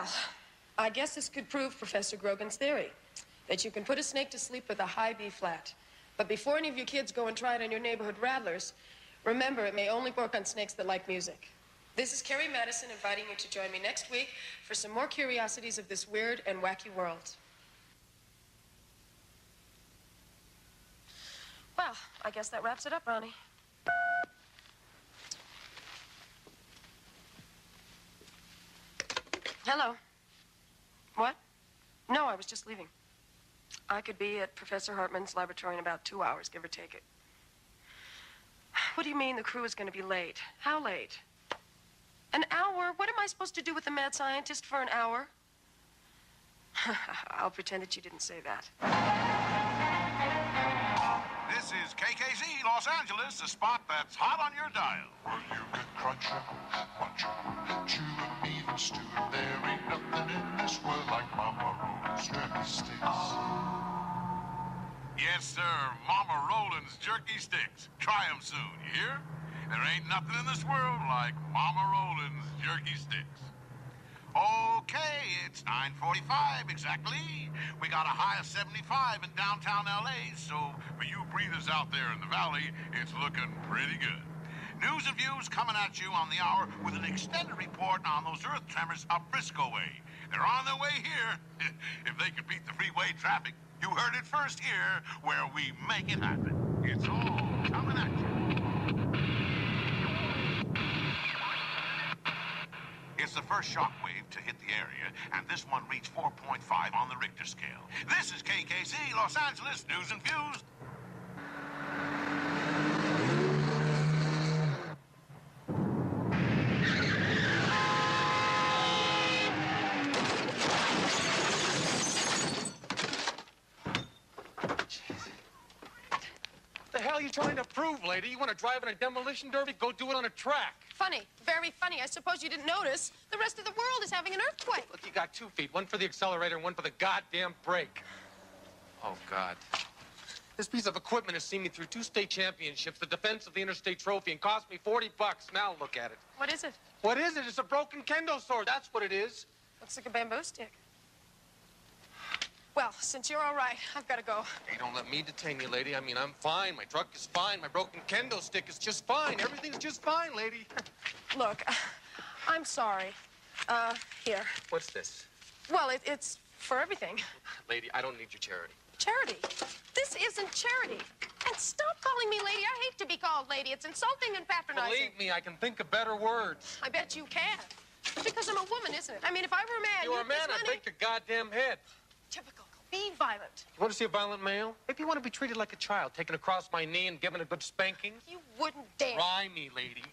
Well, I guess this could prove Professor Grogan's theory, that you can put a snake to sleep with a high B flat. But before any of you kids go and try it on your neighborhood rattlers, remember it may only work on snakes that like music. This is Carrie Madison inviting you to join me next week for some more curiosities of this weird and wacky world. Well, I guess that wraps it up, Ronnie. Hello. What? No, I was just leaving. I could be at Professor Hartman's laboratory in about 2 hours, give or take it. What do you mean the crew is going to be late? How late? An hour? What am I supposed to do with the mad scientist for an hour? I'll pretend that you didn't say that. This is KKZ Los Angeles, the spot that's hot on your dial. Well, you can crunch it, munch it, chew and even stew it. There ain't nothing in this world like Mama Roland's jerky sticks. Yes, sir, Mama Roland's jerky sticks. Try 'em soon, you hear? There ain't nothing in this world like Mama Roland's jerky sticks. Okay, it's 9:45 exactly. We got a high of 75 in downtown L.A., so for you breathers out there in the valley, it's looking pretty good. News and views coming at you on the hour with an extended report on those earth tremors up Frisco way. They're on their way here. If they could beat the freeway traffic, you heard it first here, where we make it happen. It's all coming at you. It's the first shock wave to hit the area, and this one reached 4.5 on the Richter scale. This is KKZ Los Angeles News and Views. What the hell are you trying to prove, lady? You want to drive in a demolition derby? Go do it on a track. Funny, very funny. I suppose you didn't notice. The rest of the world is having an earthquake. Look, you got 2 feet. One for the accelerator and one for the goddamn brake. Oh, God. This piece of equipment has seen me through 2 state championships, the defense of the interstate trophy, and cost me $40. Now look at it. What is it? What is it? It's a broken kendo sword. That's what it is. Looks like a bamboo stick. Well, since you're all right, I've got to go. Hey, don't let me detain you, lady. I mean, I'm fine. My truck is fine. My broken kendo stick is just fine. Everything's just fine, lady. Look, I'm sorry. Here. What's this? Well, it's for everything. Lady, I don't need your charity. Charity? This isn't charity. And stop calling me lady. I hate to be called lady. It's insulting and patronizing. Believe me, I can think of better words. I bet you can. Because I'm a woman, isn't it? I mean, if I were a man... You were a man, I'd break your goddamn head. Typical. Be violent. You want to see a violent male? Maybe you want to be treated like a child, taken across my knee and given a good spanking? You wouldn't dare. Try me, lady.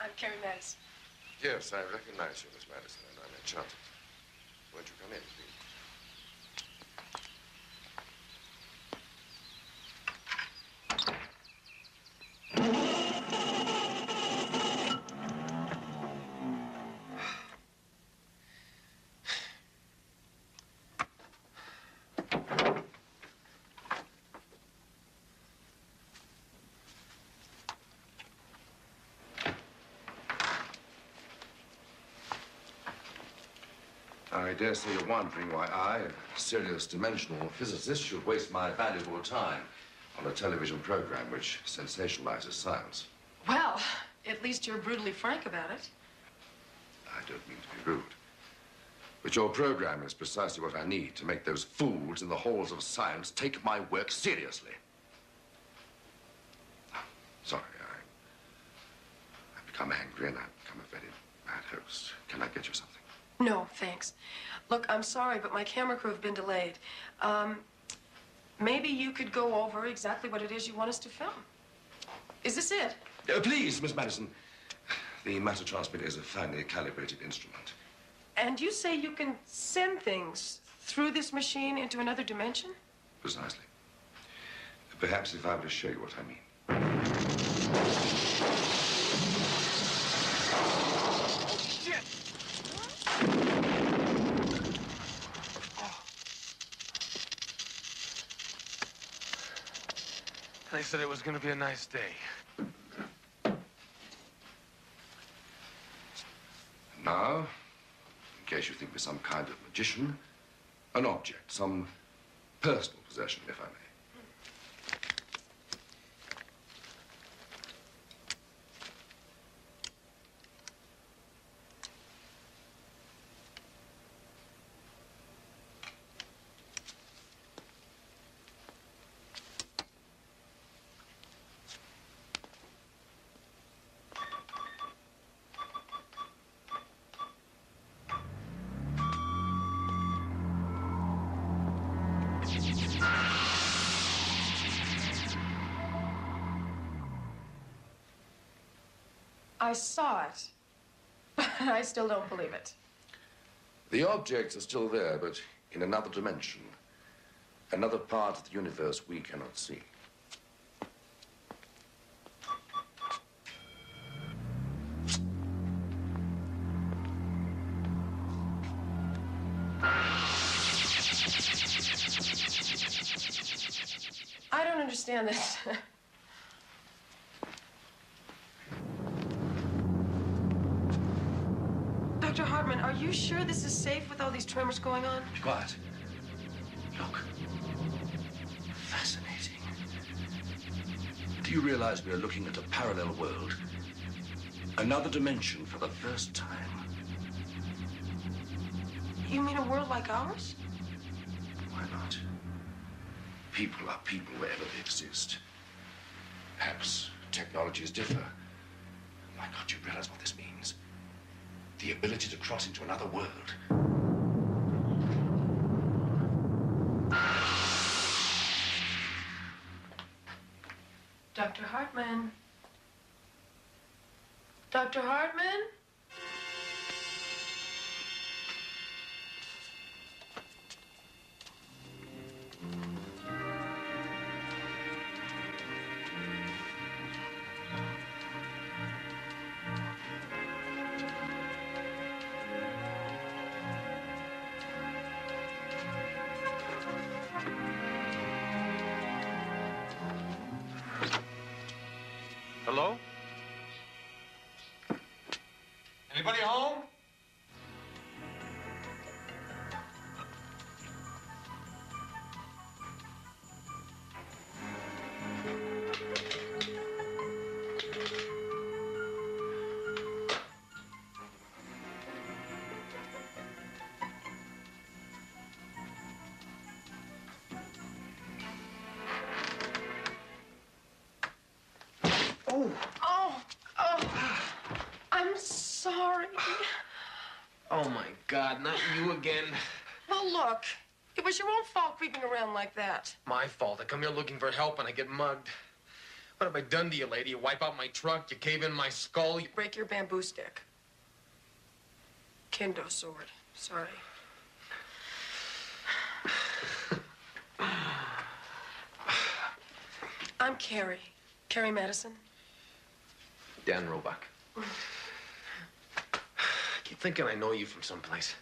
I'm Carrie Madison. Yes, I recognize you, Miss Madison, and I'm enchanted. Won't you come in, please? I dare say you're wondering why I, a serious dimensional physicist, should waste my valuable time on a television program which sensationalizes science. Well, at least you're brutally frank about it. I don't mean to be rude. But your program is precisely what I need to make those fools in the halls of science take my work seriously. Sorry, I've become angry and I've become a very bad host. Can I get you something? No, thanks. Look, I'm sorry, but my camera crew have been delayed. Maybe you could go over exactly what it is you want us to film. Is this it? Please, Miss Madison. The matter transmitter is a finely calibrated instrument. And you say you can send things through this machine into another dimension? Precisely. Perhaps if I were to show you what I mean. Shit! They said it was going to be a nice day. Now, in case you think we're some kind of magician, an object, some personal possession, if I may. I saw it, but I still don't believe it. The objects are still there, but in another dimension. Another part of the universe we cannot see. I don't understand this. Dr. Hartman, are you sure this is safe with all these tremors going on? Be quiet. Look. Fascinating. Do you realize we are looking at a parallel world? Another dimension for the first time. You mean a world like ours? Why not? People are people wherever they exist. Perhaps technologies differ. Why can't you realize what this means? The ability to cross into another world. Dr. Hartman? Dr. Hartman? Hello? Anybody home? I'm sorry. Oh, my God, not you again. Well, look, it was your own fault creeping around like that. My fault. I come here looking for help and I get mugged. What have I done to you, lady? You wipe out my truck, you cave in my skull, you... Break your bamboo stick. Kendo sword. Sorry. I'm Carrie. Carrie Madison. Dan Roebuck. I keep thinking I know you from someplace.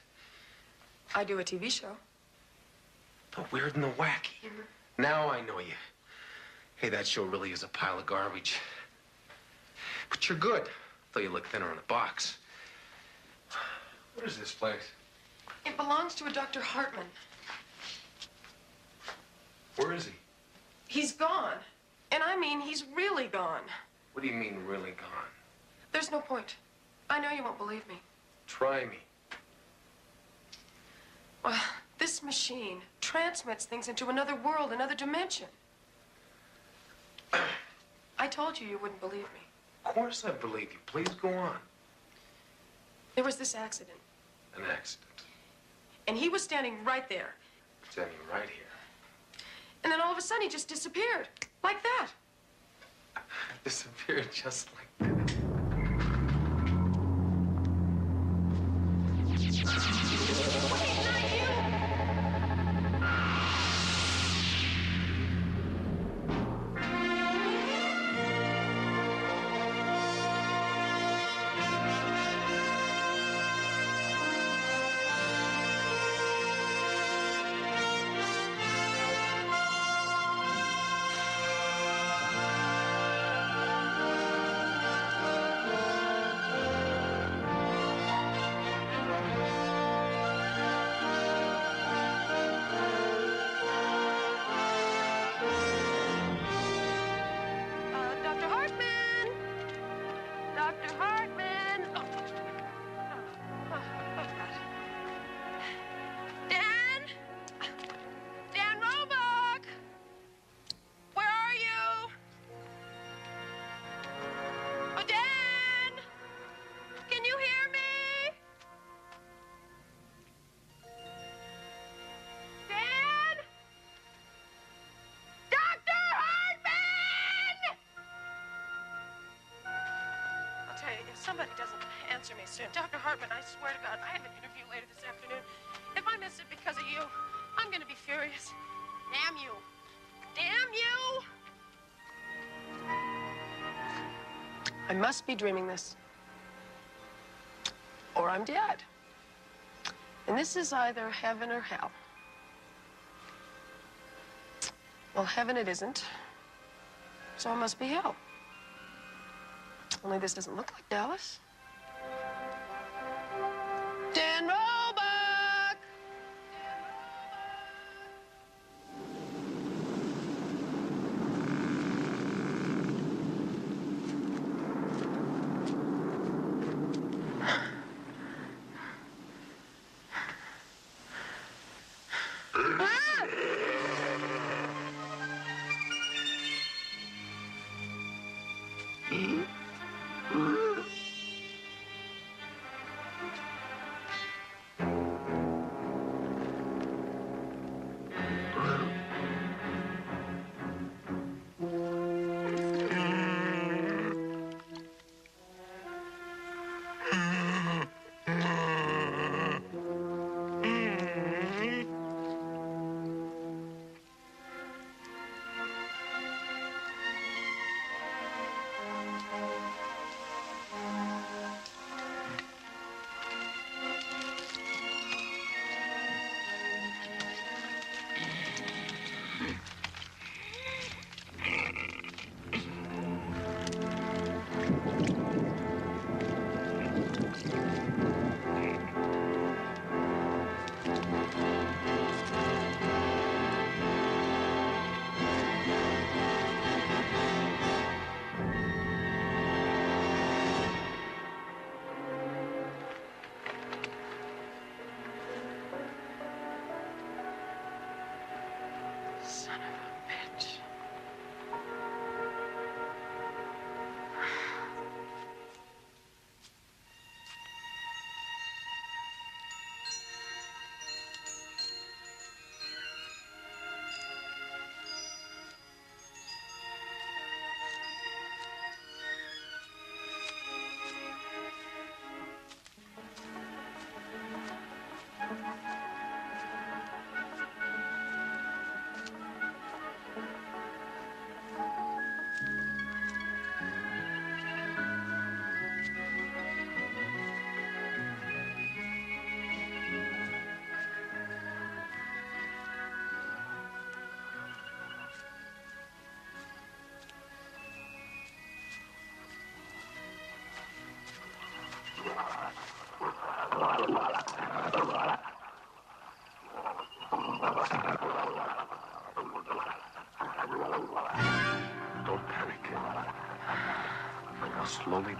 I do a TV show. The weird and the wacky. Now I know you. Hey, that show really is a pile of garbage. But you're good, though you look thinner in the box. What is this place? It belongs to a Dr. Hartman. Where is he? He's gone. And I mean, he's really gone. What do you mean, really gone? There's no point. I know you won't believe me. Try me. Well, this machine transmits things into another world, another dimension. I told you you wouldn't believe me. Of course I believe you. Please go on. There was this accident, An accident. and he was standing right there. Standing right here. And then all of a sudden, he just disappeared. Like that. Disappeared just like that. Dr. Hartman! Dr. Hartman! God. Dan? Dan Roebuck! Where are you? Oh, Dan! Can you hear me? Dan? Dr. Hartman! I'll tell you, if somebody doesn't answer me soon, Dr. Hartman, I swear to God, I have an interview later this afternoon. If I miss it because of you, I'm gonna be furious. Damn you. Damn you! I must be dreaming this. Or I'm dead. And this is either heaven or hell. Well, heaven it isn't. So it must be hell. Only this doesn't look like Dallas. Dan Roebuck! Son of a bitch.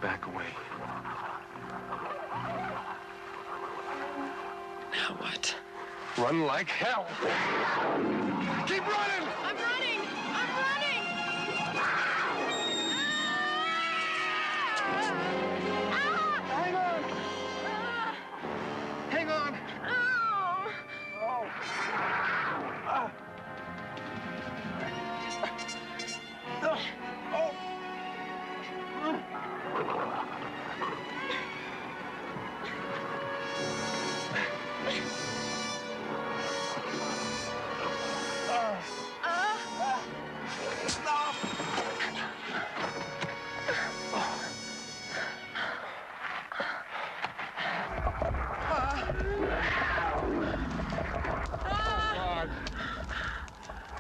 back away. Now what? Run like hell. Keep running! I'm running! I'm running! Hang on! Hang on!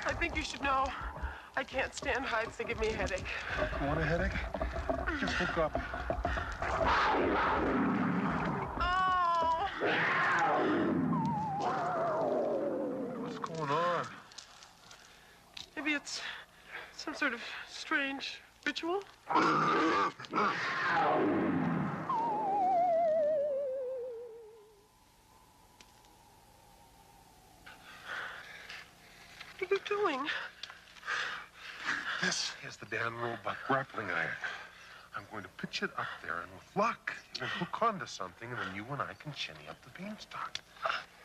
I think you should know. I can't stand heights. They give me a headache. Want a headache? Just look up. Oh! What's going on? Maybe it's some sort of strange ritual. What are you doing? This is the Dan Roebuck grappling iron. I'm going to pitch it up there, and with luck, it'll hook onto something, and then you and I can shinny up the beanstalk.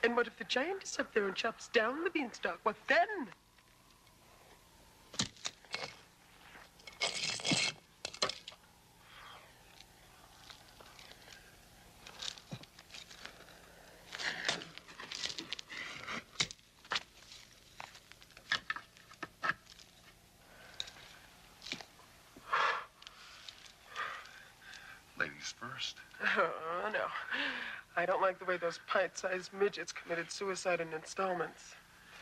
And what if the giant is up there and chops down the beanstalk? What then? Ladies first. Oh, no. I don't like the way those pint-sized midgets committed suicide in installments.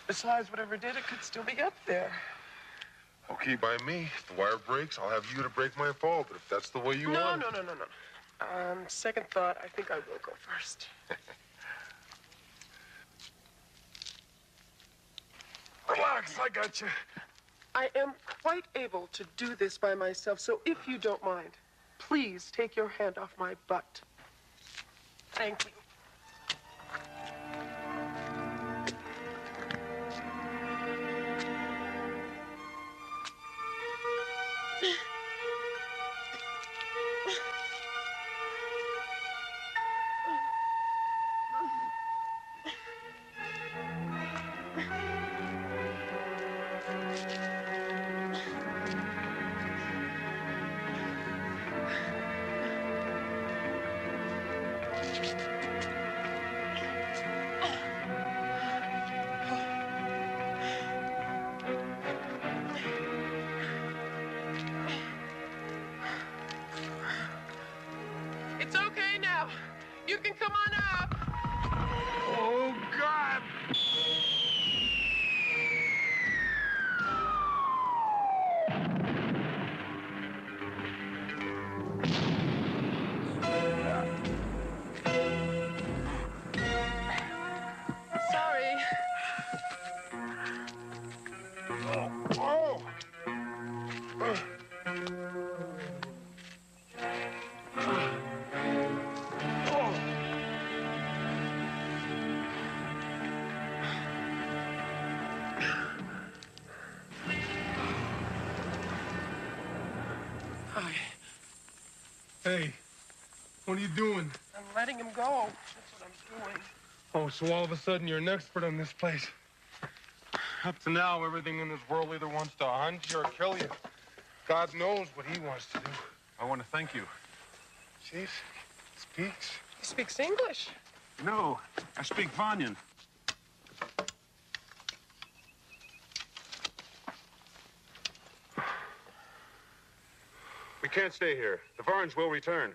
Besides, whatever did it could still be up there. Okay, by me. If the wire breaks, I'll have you to break my fall, but if that's the way you No, want no, no, no, no. Second thought, I think I will go first. Relax, I got you. I am quite able to do this by myself, so if you don't mind, please take your hand off my butt. Thank you. It's okay now. You can come on up. Oh, God! Sorry. Oh! Hi. Hey, what are you doing? I'm letting him go. That's what I'm doing. Oh, so all of a sudden you're an expert on this place. Up to now, everything in this world either wants to hunt you or kill you. God knows what he wants to do. I want to thank you. See, speaks. He speaks English. No, I speak Vanyan. We can't stay here. The Varns will return.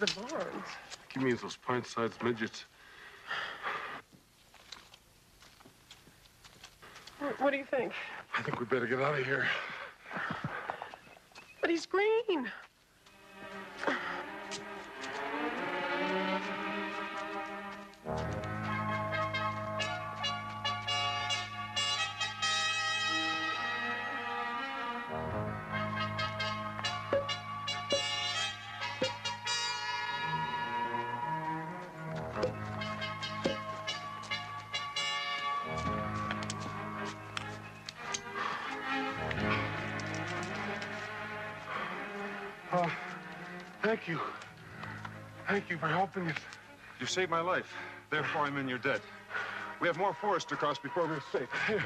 The Varns. He means those pint-sized midgets. What do you think? I think we better get out of here. But he's green. Thank you. Thank you for helping us. You saved my life. Therefore, I'm in your debt. We have more forest to cross before we're safe. Hey.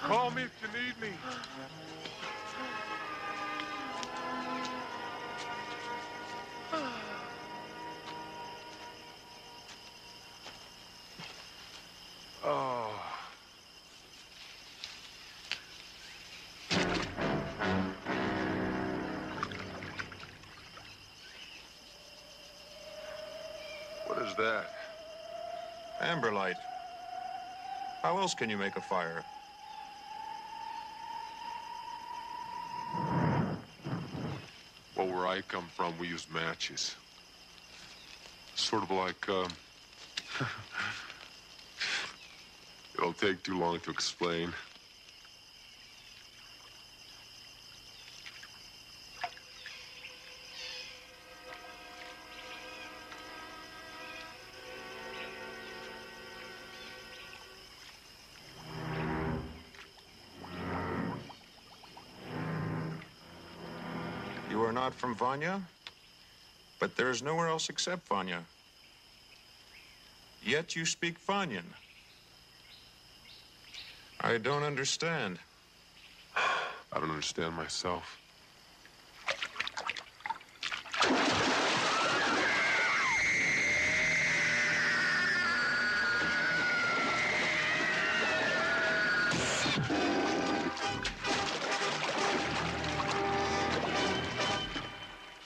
Call me if you need me. Oh. What is that? Amber light. How else can you make a fire? Well, where I come from, we use matches. Sort of like, it'll take too long to explain. You are not from Vanya, but there is nowhere else except Vanya. Yet you speak Vanyan. I don't understand. I don't understand myself.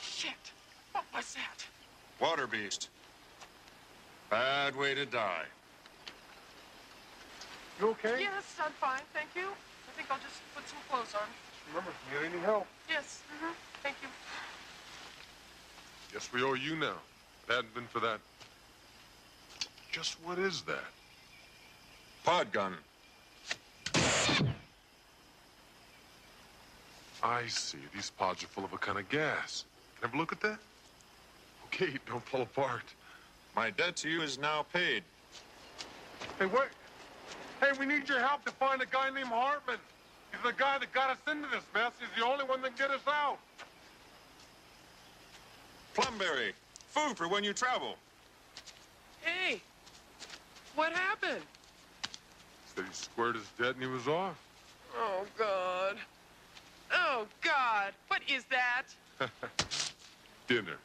Shit! What was that? Water beast. Bad way to die. You okay? Yes, I'm fine, thank you. I think I'll just put some clothes on. Remember, if you need any help. Yes, thank you. Guess we owe you now. If it hadn't been for that. Just what is that? Pod gun. I see. These pods are full of a kind of gas. Can I have a look at that? Okay, don't fall apart. My debt to you is now paid. Hey, wait. Hey, we need your help to find a guy named Hartman. He's the guy that got us into this mess. He's the only one that can get us out. Plumberry. Food for when you travel. Hey, what happened? Said he squared his debt and he was off. Oh, God. Oh, God. What is that? Dinner.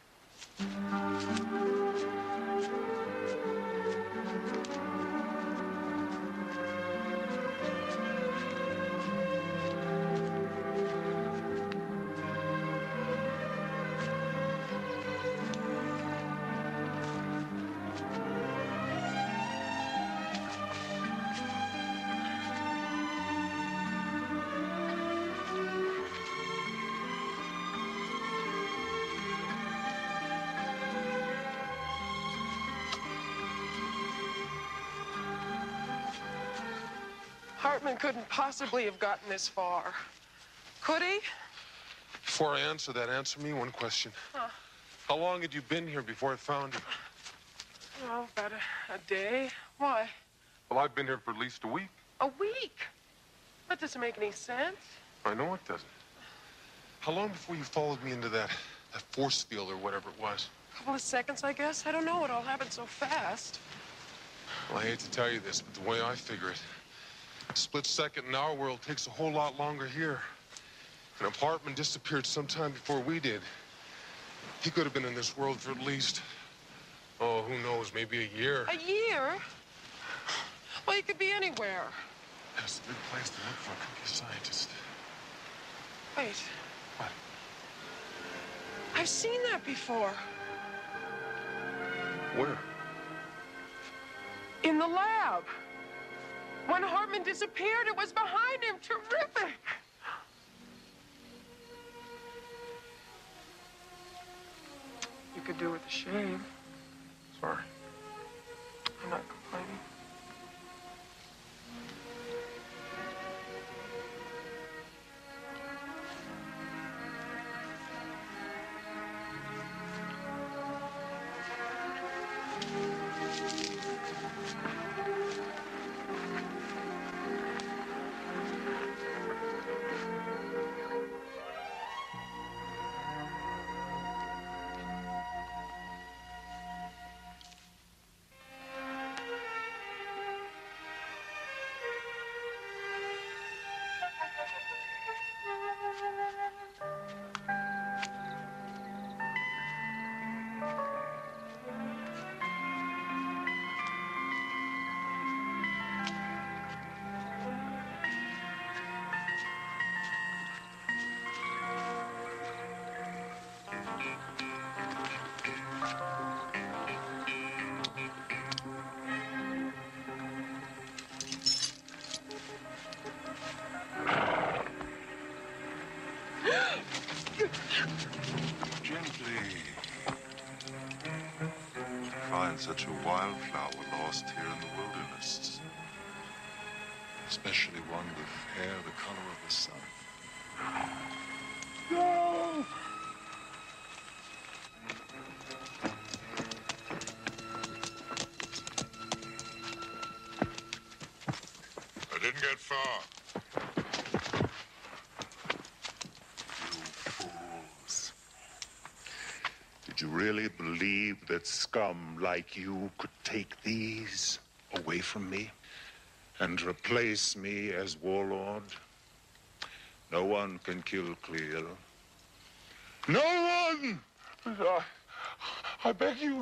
Hartman couldn't possibly have gotten this far. Could he? Before I answer that, answer me one question. Huh. How long had you been here before I found you? Well, about a day. Why? Well, I've been here for at least a week. A week? That doesn't make any sense. I know it doesn't. How long before you followed me into that force field or whatever it was? A couple of seconds, I guess. I don't know. It all happened so fast. Well, I hate to tell you this, but the way I figure it, a split second in our world takes a whole lot longer here. And if Hartman disappeared sometime before we did, he could have been in this world for at least, Oh, who knows? Maybe a year. A year? Well, you could be anywhere. That's a big place to look for a cookie scientist. Wait, What? I've seen that before. Where? In the lab. When Hartman disappeared, it was behind him. Terrific. You could do with a shave. Sorry. I'm not complaining. Gently. Find such a wildflower lost here in the wilderness. Especially one with hair the color of the sun. No! I didn't get far. Did you really believe that scum like you could take these away from me and replace me as warlord? No one can kill Cleo. No one! I beg you.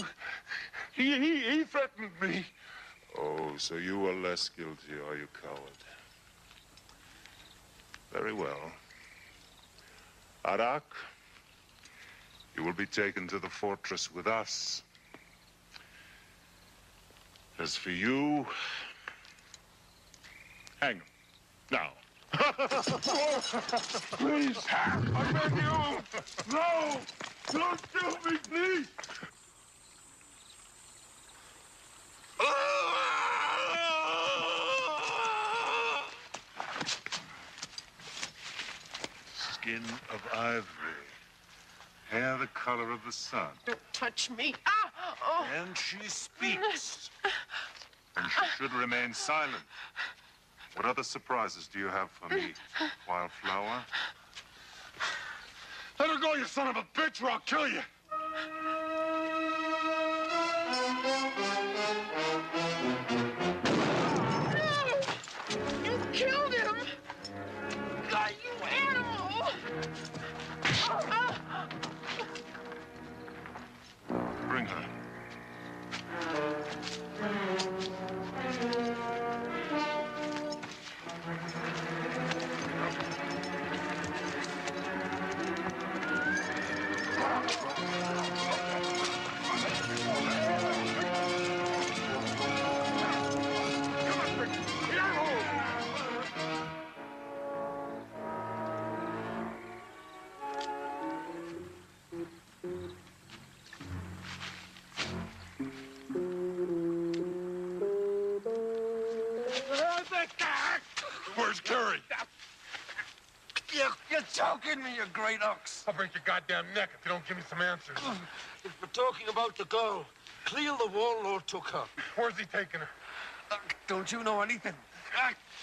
He threatened me. Oh, so you are less guilty, are you, coward? Very well. Arak, you will be taken to the fortress with us. As for you, hang him. Now. Please, I beg you. No! Don't kill me, please. Skin of ivory. Hair the color of the sun. Don't touch me. Ah! Oh. And she speaks. And she should remain silent. What other surprises do you have for me, Wildflower? Let her go, you son of a bitch, or I'll kill you. No! You killed him! God, you animal! Bring her. Where's Carrie? You're choking me, you great ox. I'll break your goddamn neck if you don't give me some answers. If we're talking about the girl, Cleo the warlord took her. Where's he taking her? Don't you know anything?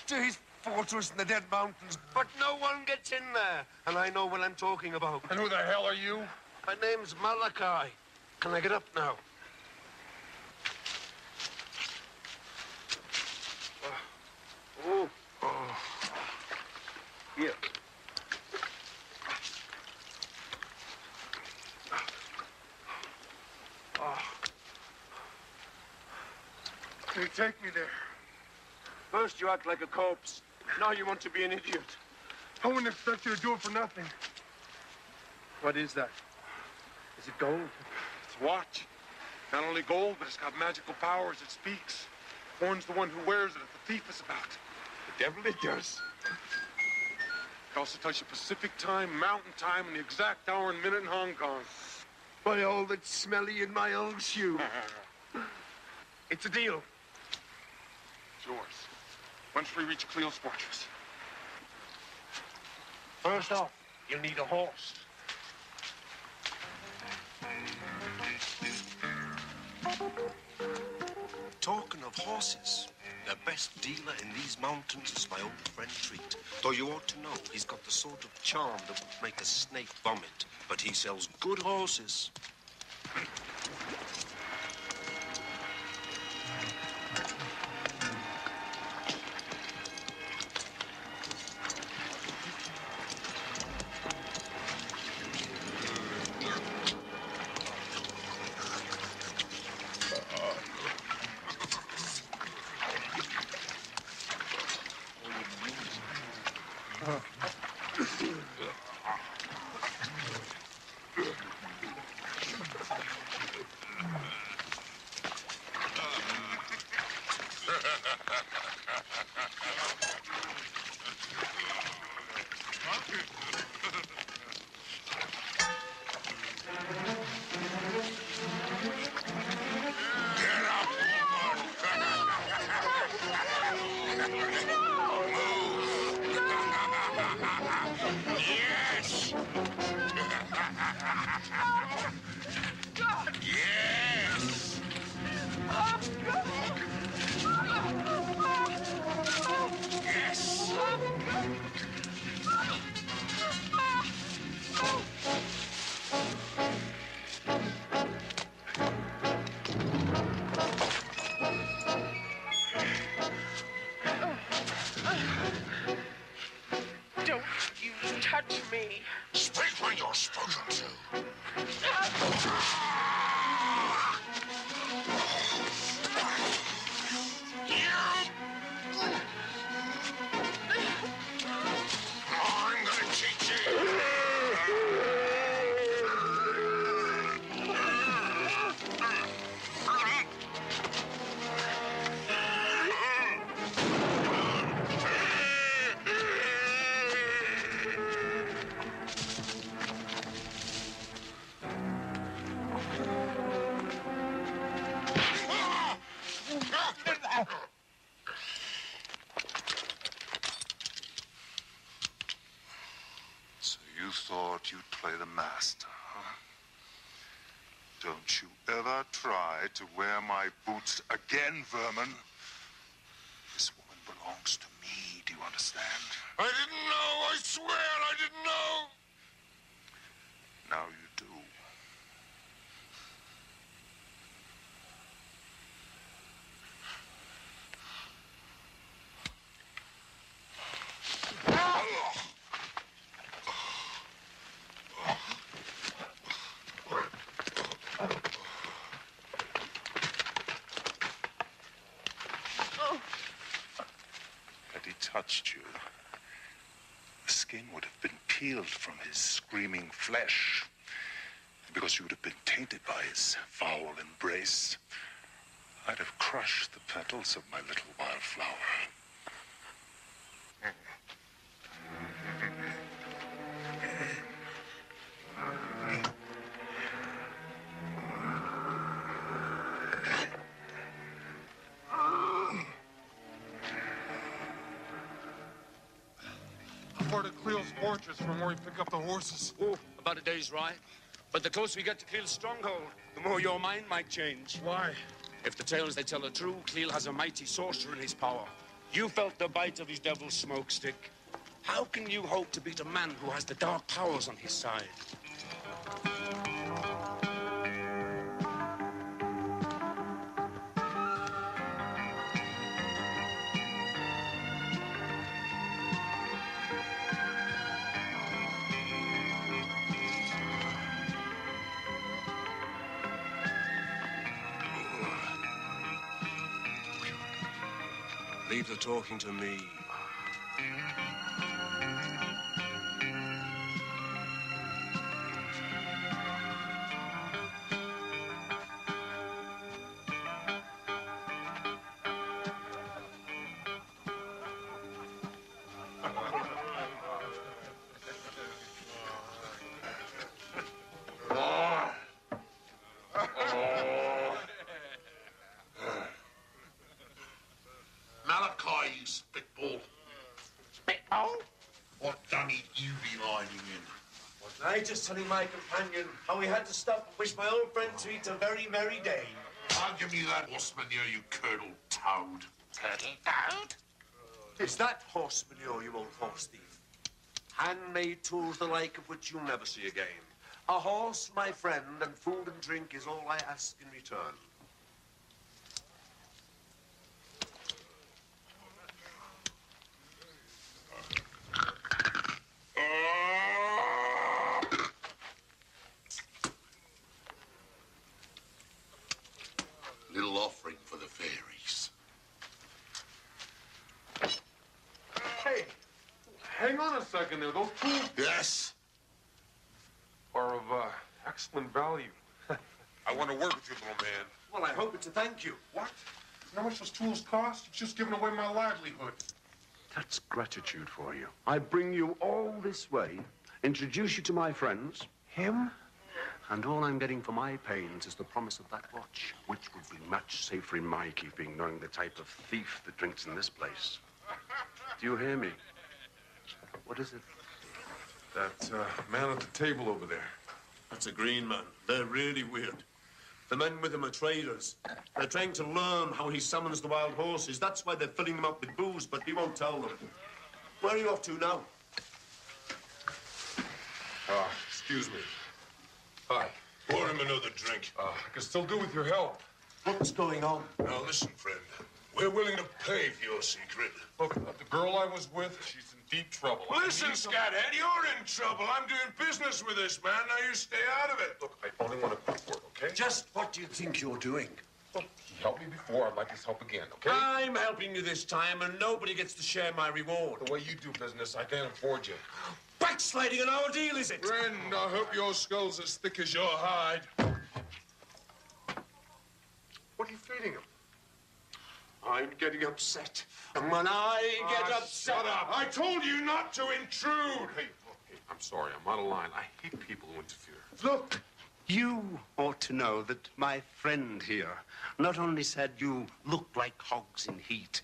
To his fortress in the Dead Mountains. But no one gets in there. And I know what I'm talking about. And who the hell are you? My name's Malachi. Can I get up now? Oh. Here. take me there. First you act like a corpse. Now you want to be an idiot. I wouldn't expect you to do it for nothing. What is that? Is it gold? It's a watch. Not only gold, but it's got magical powers. It speaks. Warns the one who wears it if the thief is about. The devil it does. It also tells you Pacific time, mountain time, and the exact hour and minute in Hong Kong. By all that's smelly in my old shoe. It's a deal. It's yours. Once we reach Cleo's fortress. First off, you'll need a horse. Talking of horses, the best dealer in these mountains is my old friend Treat. Though you ought to know, he's got the sort of charm that would make a snake vomit. But he sells good horses. Don't you touch me. Speak when you're spoken to. I'm gonna teach you. So you thought you'd play the master, huh? Don't you ever try to wear my boots again, vermin. This woman belongs to me, do you understand? I didn't know, I swear I didn't know. Now you do. Had he touched you, the skin would have been peeled from his screaming flesh. Because you'd have been tainted by his foul embrace, I'd have crushed the petals of my little wildflower. How far to Cleo's fortress from where we pick up the horses? Oh, about a day's ride. But the closer we get to Cleel's stronghold, the more your mind might change. Why? If the tales they tell are true, Cleel has a mighty sorcerer in his power. You felt the bite of his devil's smoke stick. How can you hope to beat a man who has the dark powers on his side? believe they're talking to me. Malachi, you spitball. Spitball? What dunny you be hiding in? I just telling my companion how we had to stop and wish my old friend Tweet a very merry day. I'll give you that horse manure, you curdled toad. Curdled toad? It's that horse manure, you old horse thief. Handmade tools the like of which you'll never see again. A horse, my friend, and food and drink is all I ask in return. Little offering for the fairies. Hey, hang on a second there. Those tools Yes? are of excellent value. I want to work with you, little man. Well, I hope it's a thank you. What? You know how much those tools cost? You've just given away my livelihood. That's gratitude for you. I bring you all this way, introduce you to my friends. Him? And all I'm getting for my pains is the promise of that watch, which would be much safer in my keeping, knowing the type of thief that drinks in this place. Do you hear me? What is it? That man at the table over there. That's a green man. They're really weird. The men with him are traders. They're trying to learn how he summons the wild horses. That's why they're filling them up with booze, but he won't tell them. Where are you off to now? Excuse me. Hi. Pour him another drink. I can still do with your help. What's going on? Now listen, friend. We're willing to pay for your secret. Look, the girl I was with, she's in deep trouble. Listen, Scathead, you're in trouble. I'm doing business with this man. Now you stay out of it. Look, I only want to quick work, okay? Just what do you think you're doing? Look, he helped me before. I'd like his help again, okay? I'm helping you this time, and nobody gets to share my reward. The way you do business, I can't afford you. Backsliding on our deal, is it? Friend, I hope your skull's as thick as your hide. What are you feeding him? I'm getting upset. And when I get upset... Shut up. I told you not to intrude. Hey, look, hey, I'm sorry. I'm out of line. I hate people who interfere. Look, you ought to know that my friend here not only said you look like hogs in heat,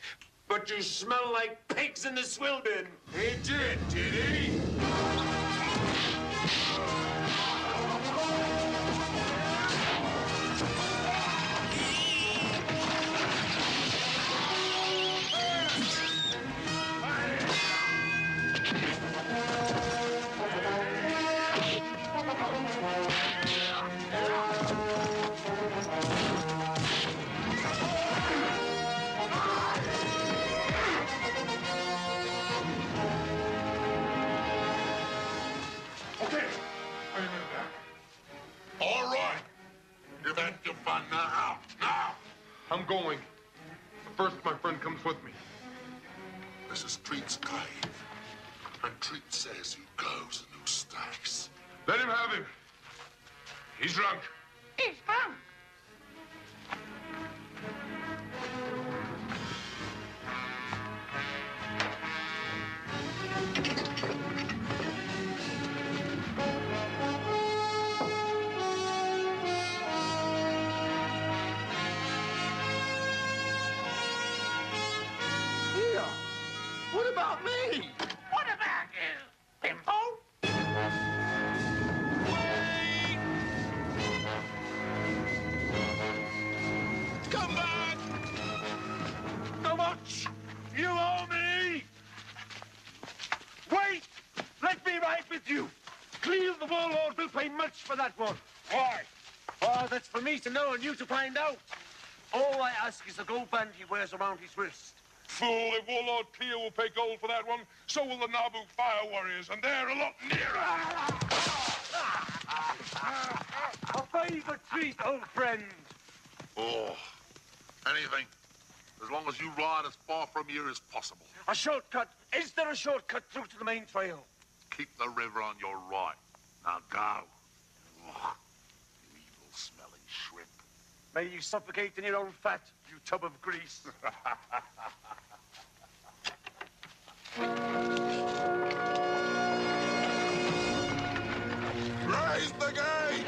But you smell like pigs in the swill bin. He did he? I'm going. But first, my friend comes with me. This is Treat's cave. And Treat says who goes and who stays. Let him have him. He's drunk. He's drunk. What about me? What about you, Bimbo? Come back! How much? You owe me! Wait! Let me ride with you. Cleve the Warlord will pay much for that one. Why? Oh, that's for me to know and you to find out. All I ask is the gold band he wears around his wrist. Fool, if Warlord Cleo will pay gold for that one, so will the Nabu Fire Warriors, and they're a lot nearer. A favor treat, old friend. Oh, anything. as long as you ride as far from here as possible. A shortcut? Is there a shortcut through to the main trail? Keep the river on your right. Now go. Ugh, you evil-smelling shrimp. May you suffocate in your own fat, you tub of grease. Raise the gate!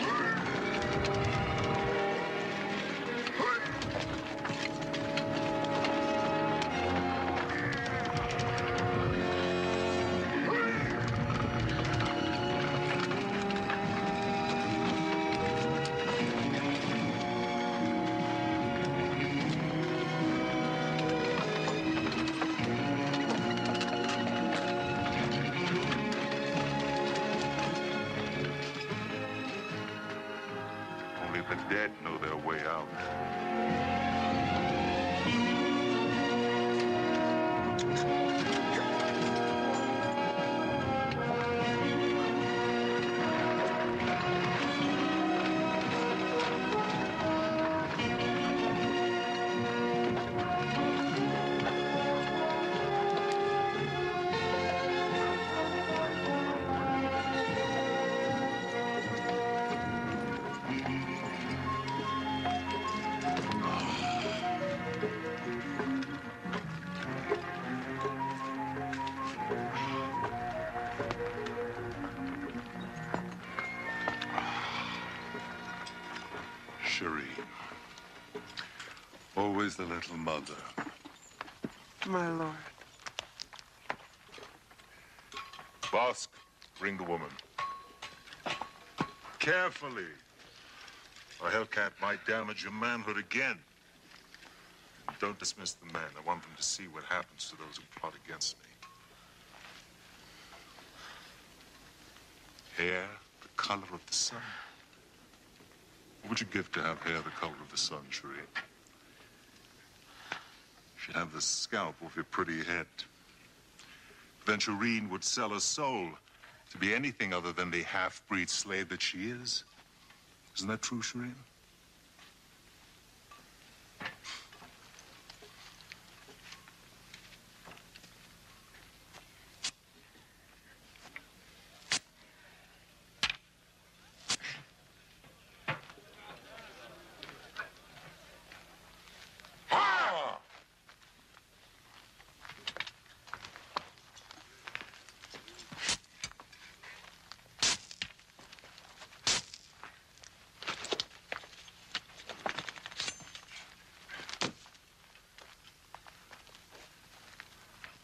Only the dead know their way out. Shireen. Always the little mother. My lord. Bosk, bring the woman. Carefully. A Hellcat might damage your manhood again. Don't dismiss the men. I want them to see what happens to those who plot against me. Hair the color of the sun. What would you give to have hair the color of the sun, Shireen? She'd have the scalp of your pretty head. Then Shireen would sell her soul to be anything other than the half-breed slave that she is. Isn't that true, Shireen?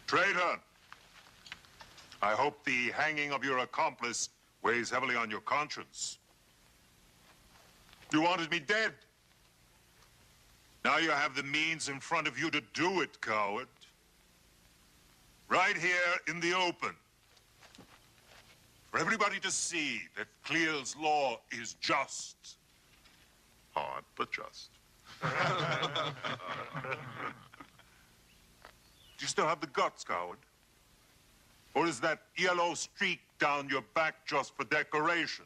Traitor! I hope the hanging of your accomplice weighs heavily on your conscience. You wanted me dead. Now you have the means in front of you to do it, coward. Right here in the open. For everybody to see that Clear's law is just. Hard, but just. Do you still have the guts, coward? Or is that yellow streak down your back just for decoration?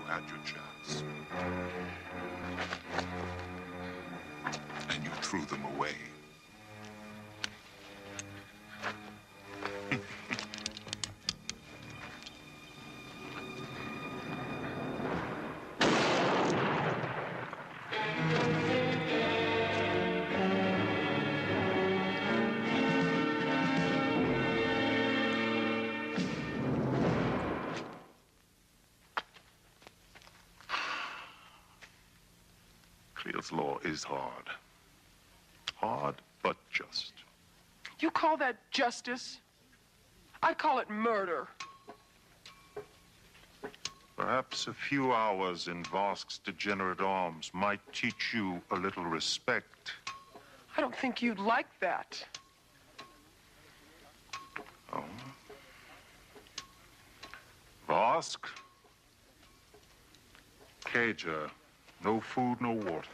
Had your chance. And you threw them away. Elizabeth law is hard. Hard, but just. You call that justice? I call it murder. Perhaps a few hours in Vosk's degenerate arms might teach you a little respect. I don't think you'd like that. Oh? Vosk? Cager, no food, no water.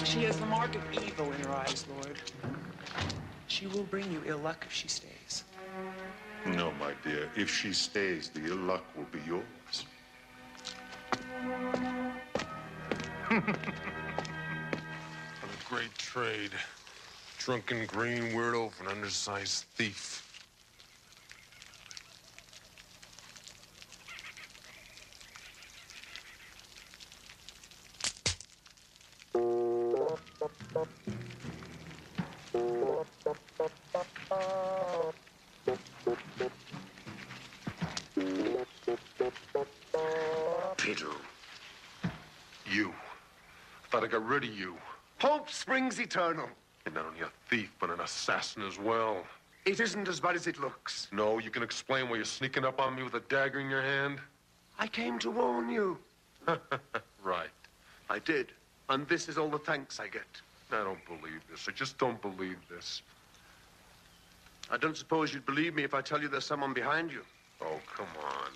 She has the mark of evil in her eyes, Lord. She will bring you ill luck if she stays. No, my dear. If she stays, the ill luck will be yours. What a great trade. Drunken green weirdo for an undersized thief. Pedro. You. Thought I got rid of you. Hope springs eternal. You're not only a thief, but an assassin as well. It isn't as bad as it looks. No, you can explain why you're sneaking up on me with a dagger in your hand? I came to warn you. Right. I did. And this is all the thanks I get. I don't believe this. I just don't believe this. I don't suppose you'd believe me if I tell you there's someone behind you. Oh, come on.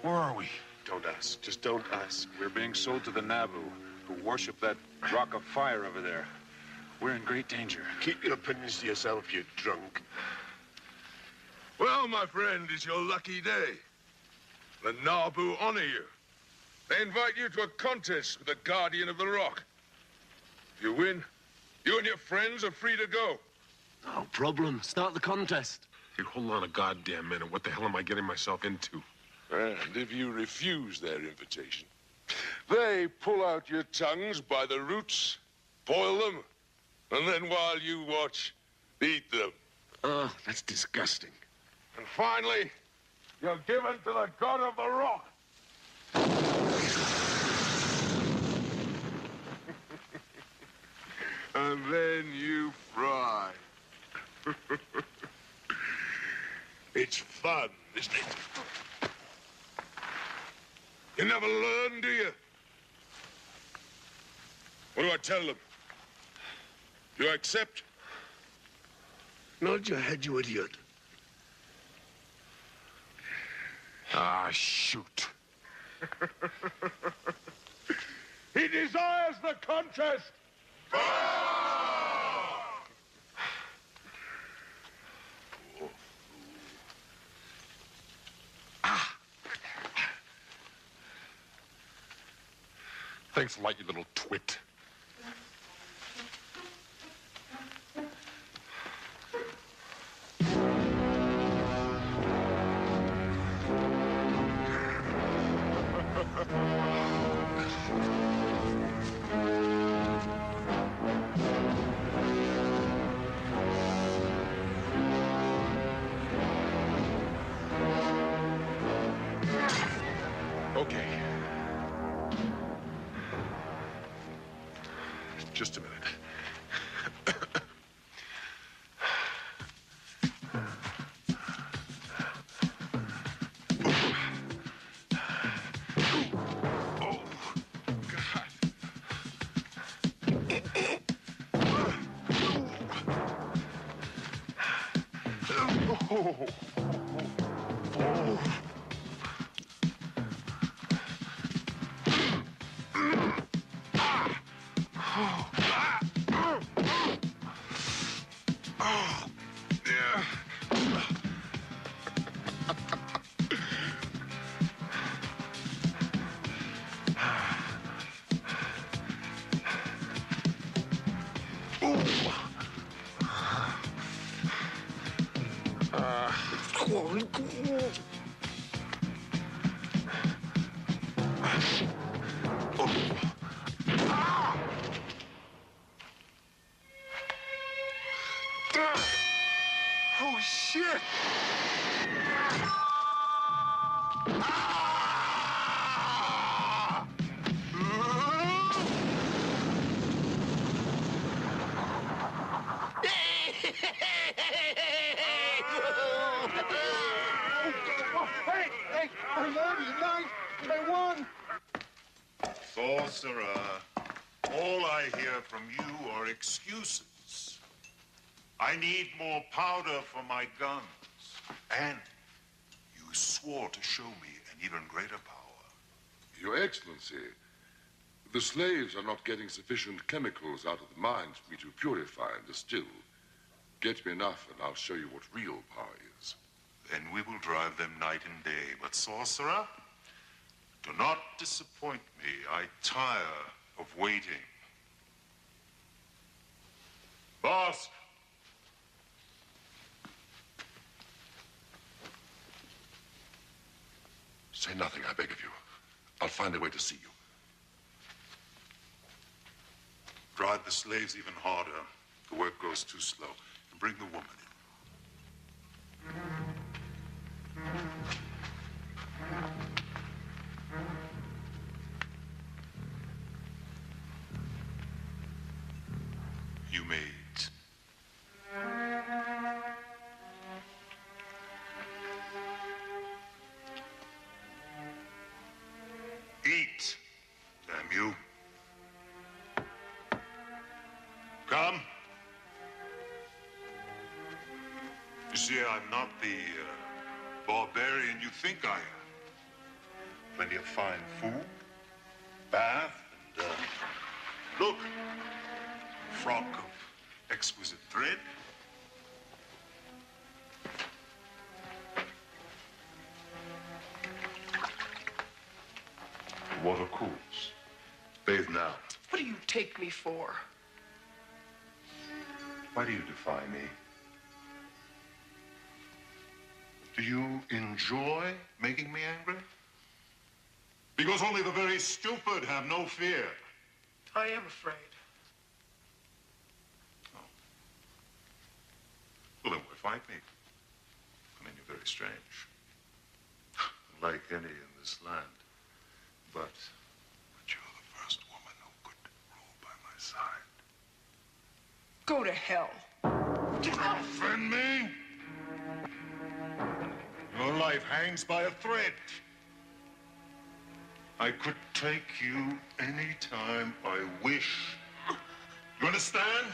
Where are we? Don't ask. Just don't ask. We're being sold to the Nabu, who worship that rock of fire over there. We're in great danger. Keep your opinions to yourself, you drunk. Well, my friend, it's your lucky day. The Nabu honor you. They invite you to a contest with the Guardian of the Rock. If you win, you and your friends are free to go. No problem. Start the contest. Hey, hold on a goddamn minute. What the hell am I getting myself into? And if you refuse their invitation, they pull out your tongues by the roots, boil them, and then while you watch, eat them. Oh, that's disgusting. And finally, you're given to the God of the Rock. And then you fry. It's fun, isn't it? You never learn, do you? What do I tell them? You accept? Nod your head, you idiot. Ah, shoot. He desires the contest. Thanks a lot, you little twit. Okay. Just a minute. Oh, God. Oh, shit! Hey, I won tonight. I won. Sorcerer, all I hear from you are excuses. I need more powder for my guns. And you swore to show me an even greater power. Your Excellency, the slaves are not getting sufficient chemicals out of the mines for me to purify and distill. Get me enough, and I'll show you what real power is. Then we will drive them night and day. But, sorcerer, do not disappoint me. I tire of waiting. Boss! Say nothing, I beg of you. I'll find a way to see you. Drive the slaves even harder. The work goes too slow. And bring the woman in. You maids. Eat, damn you. Come. You see, I'm not the barbarian you think I am. Plenty of fine food, bath, and, look, frock of exquisite thread. The water cools. Bathe now. What do you take me for? Why do you defy me? Do you enjoy making me angry? Because only the very stupid have no fear. I am afraid. Oh. Well, then why fight me? I mean, you're very strange. Like any in this land. But you're the first woman who could rule by my side. Go to hell. Offend me? Your life hangs by a thread. I could take you any time I wish. You understand?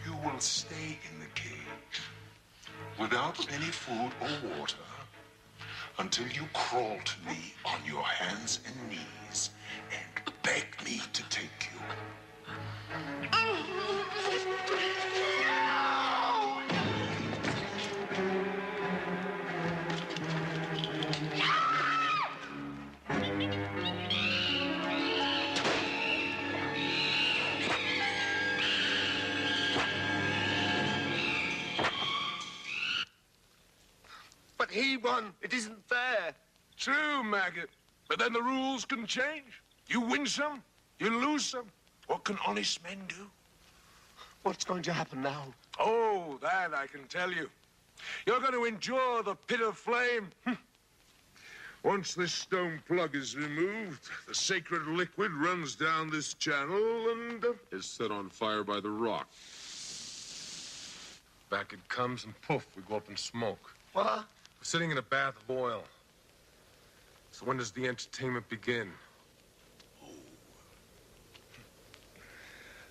You will stay in the cage without any food or water until you crawl to me on your hands and knees and beg me to take you. But he won. It isn't fair. True, maggot. But then the rules can change. You win some, you lose some. What can honest men do? What's going to happen now? Oh, that I can tell you. You're going to endure the pit of flame. Once this stone plug is removed, the sacred liquid runs down this channel and is set on fire by the rock. Back it comes and poof, we go up in smoke. What? We're sitting in a bath of oil. So when does the entertainment begin?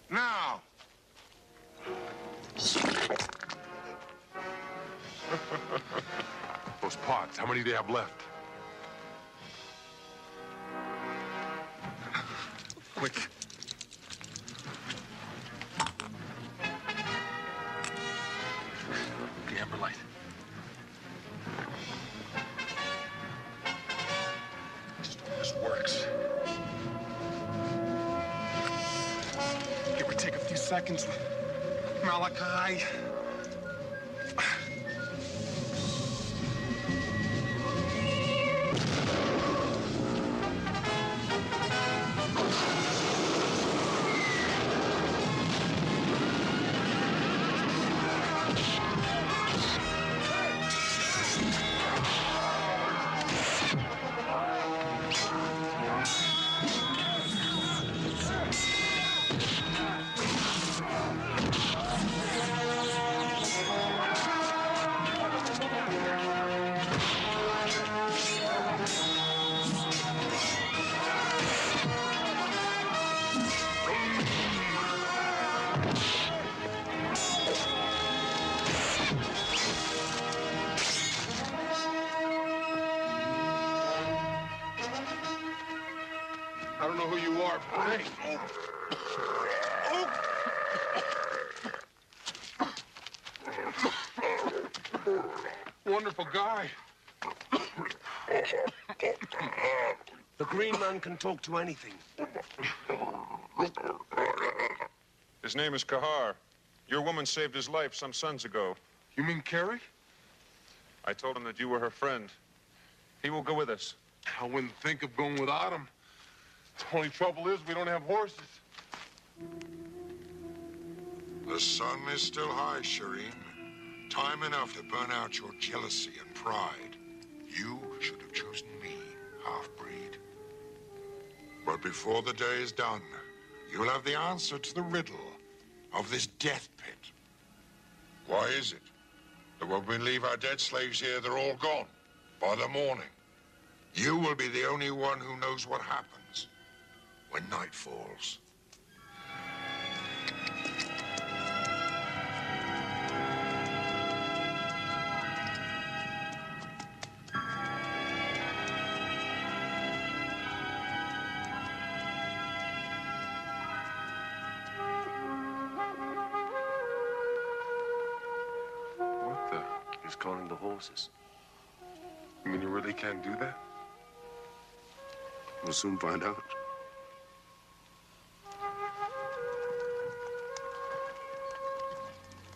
Now! Those pots, how many do you have left? Quick. Okay, Amber Light. Just hope this works. Give or take a few seconds. Malachi, don't know who you are, but hey. Wonderful guy. The Green Man can talk to anything. His name is Kahar. Your woman saved his life some suns ago. You mean Carrie? I told him that you were her friend. He will go with us. I wouldn't think of going without him. The only trouble is we don't have horses. The sun is still high, Shireen. Time enough to burn out your jealousy and pride. You should have chosen me, half-breed. But before the day is done, you'll have the answer to the riddle of this death pit. Why is it that when we leave our dead slaves here, they're all gone by the morning? You will be the only one who knows what happens when night falls. What the? He's calling the horses. You mean you really can't do that? We'll soon find out.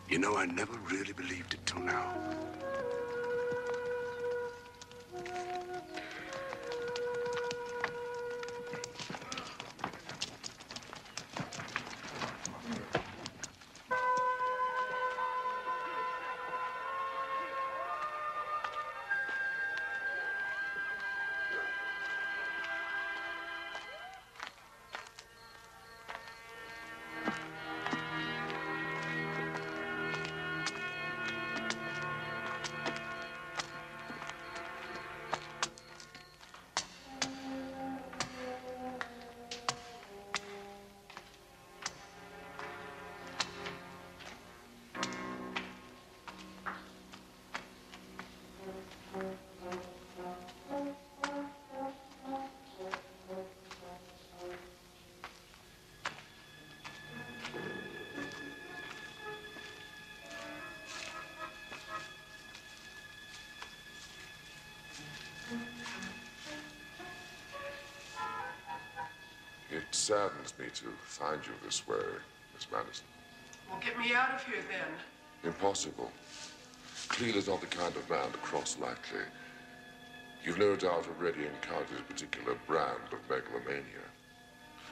You know, I never really believed it till now. It saddens me to find you this way, Miss Madison. Well, get me out of here then. Impossible. Cleel is not the kind of man to cross lightly. You've no doubt already encountered a particular brand of megalomania.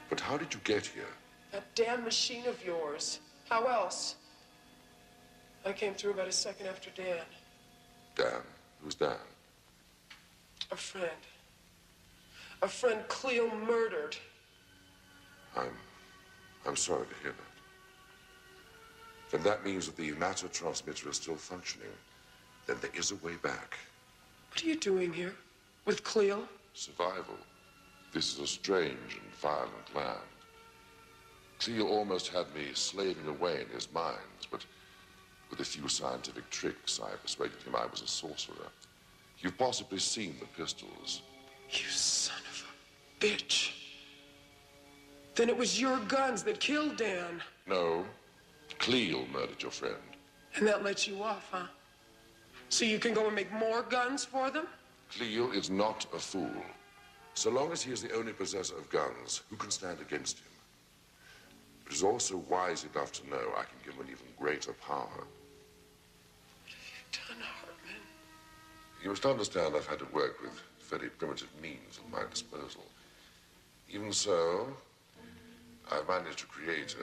But how did you get here? That damn machine of yours. How else? I came through about a second after Dan. Dan? Who's Dan? A friend. A friend Cleo murdered. I'm sorry to hear that. Then that means that the matter transmitter is still functioning. Then there is a way back. What are you doing here? With Cleo? Survival. This is a strange and violent land. Cleo almost had me slaving away in his mines, but with a few scientific tricks, I persuaded him I was a sorcerer. You've possibly seen the pistols. You son of a bitch. Then it was your guns that killed Dan. No. Cleo murdered your friend. And that lets you off, huh? So you can go and make more guns for them? Cleo is not a fool. So long as he is the only possessor of guns, who can stand against him? But he's also wise enough to know I can give him an even greater power. What have you done, Hartman? You must understand I've had to work with very primitive means at my disposal. Even so, I managed to create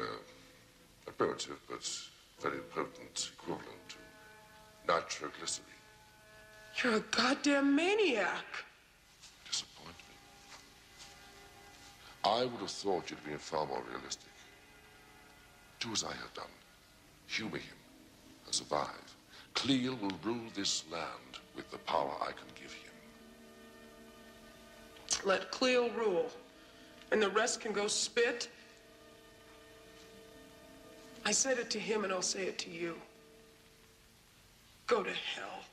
a primitive but very potent equivalent to nitroglycerine. You're a goddamn maniac. Disappoint me. I would have thought you'd been far more realistic. Do as I have done. Humor him and survive. Cleo will rule this land with the power I can give him. Let Cleo rule, and the rest can go spit. I said it to him, and I'll say it to you. Go to hell.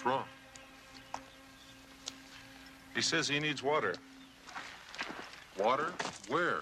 What's wrong? He says he needs water. Water? Where?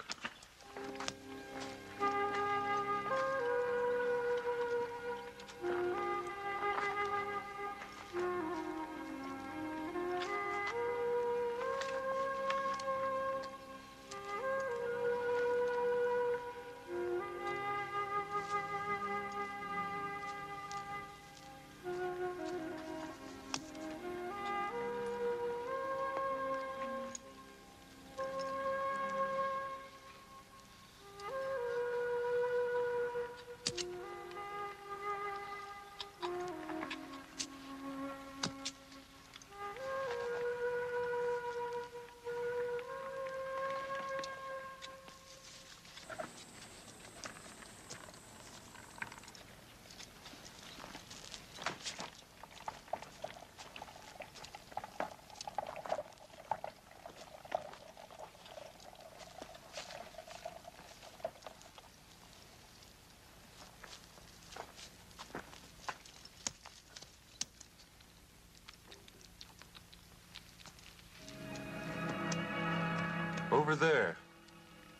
Over there,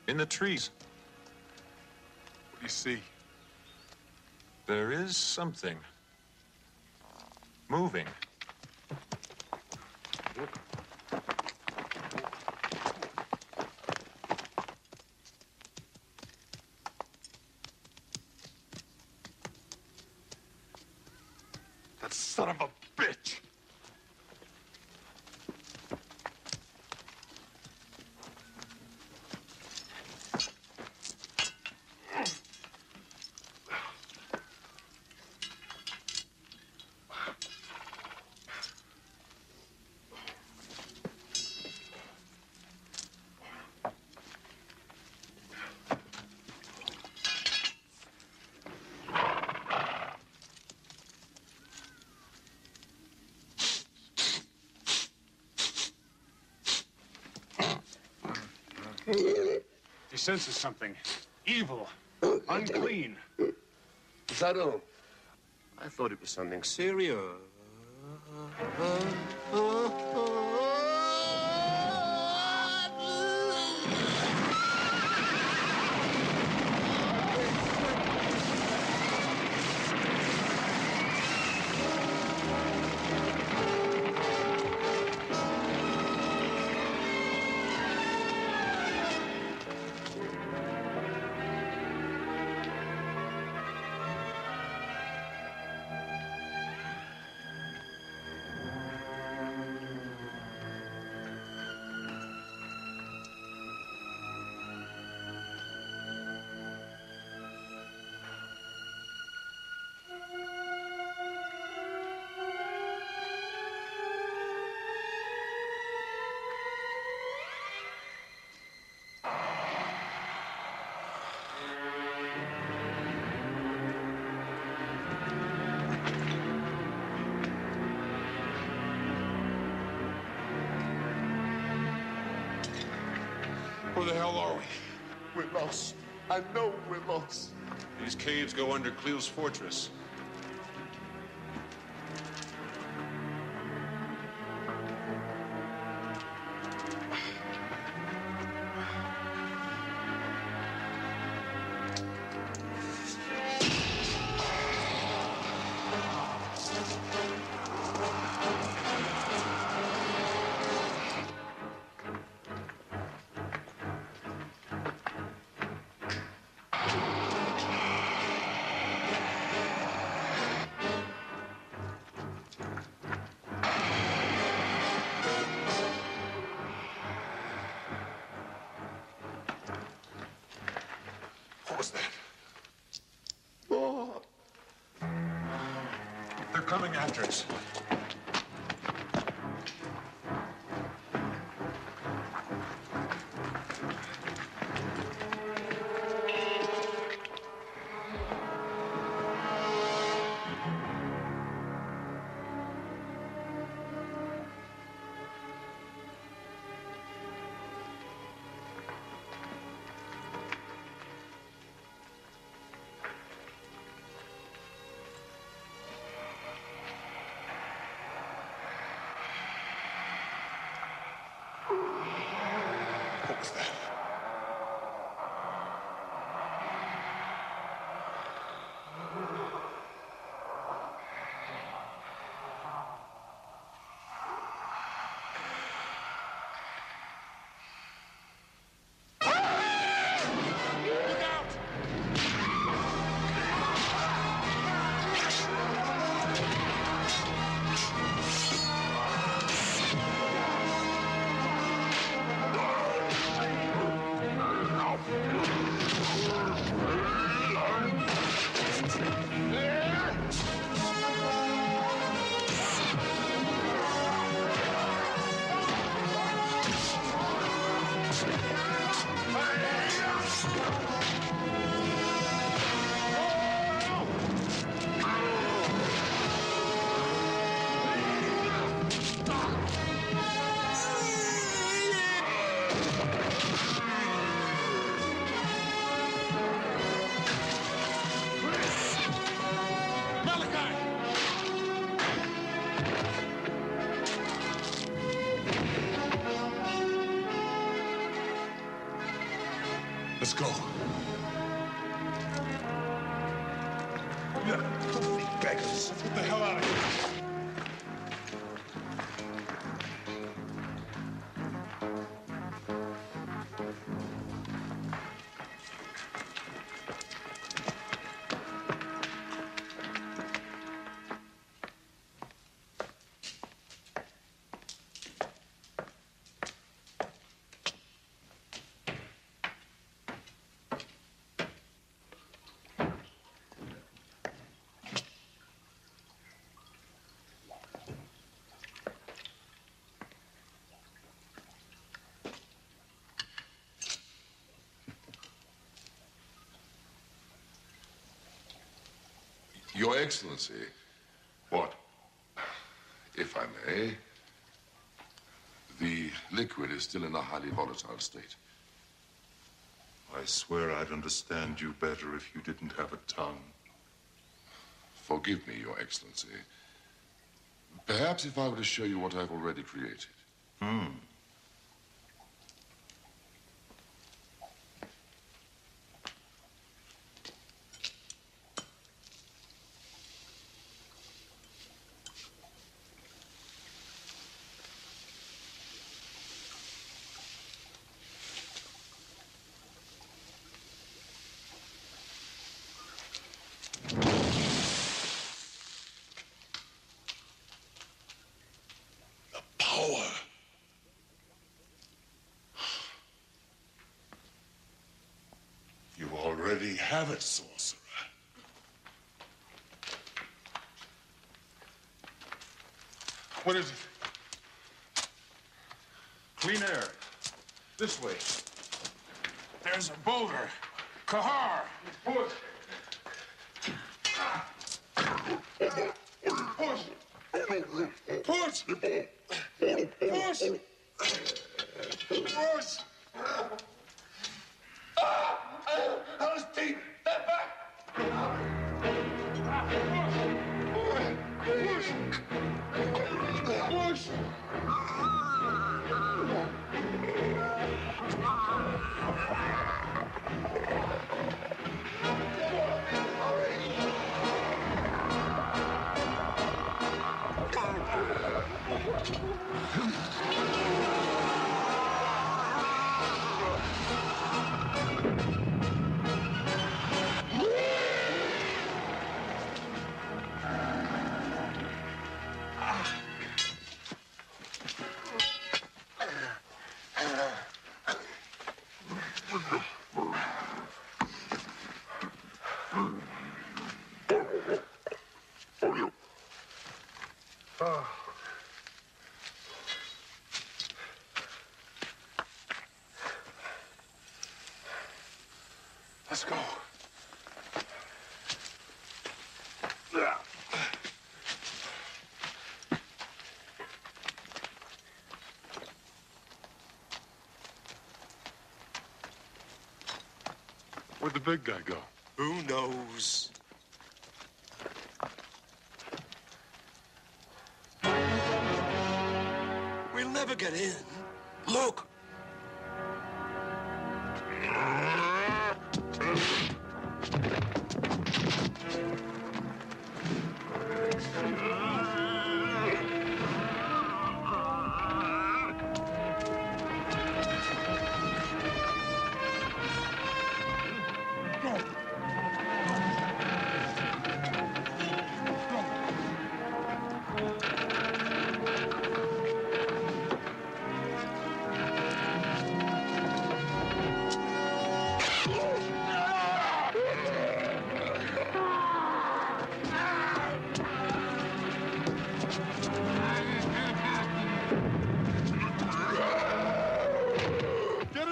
in the trees. What do you see? There is something moving. That son of a bitch! He senses something. Evil. Unclean. Is that all? I thought it was something serious. Where the hell are we? We're lost. I know we're lost. These caves go under Cleo's fortress. What was that? Oh. They're coming after us. Let's go. Yeah, beggars. Get the hell out of here. Your Excellency. What? If I may, the liquid is still in a highly volatile state. I swear I'd understand you better if you didn't have a tongue. Forgive me, Your Excellency. Perhaps if I were to show you what I've already created. Power. You already have it, sorcerer. What is it? Clean air. This way. There's a boulder. Kahar! Push! Push! Push! Push! How's Pete? Step back! Push! Push! Let's go. Where'd the big guy go? Who knows? We'll never get in. Look!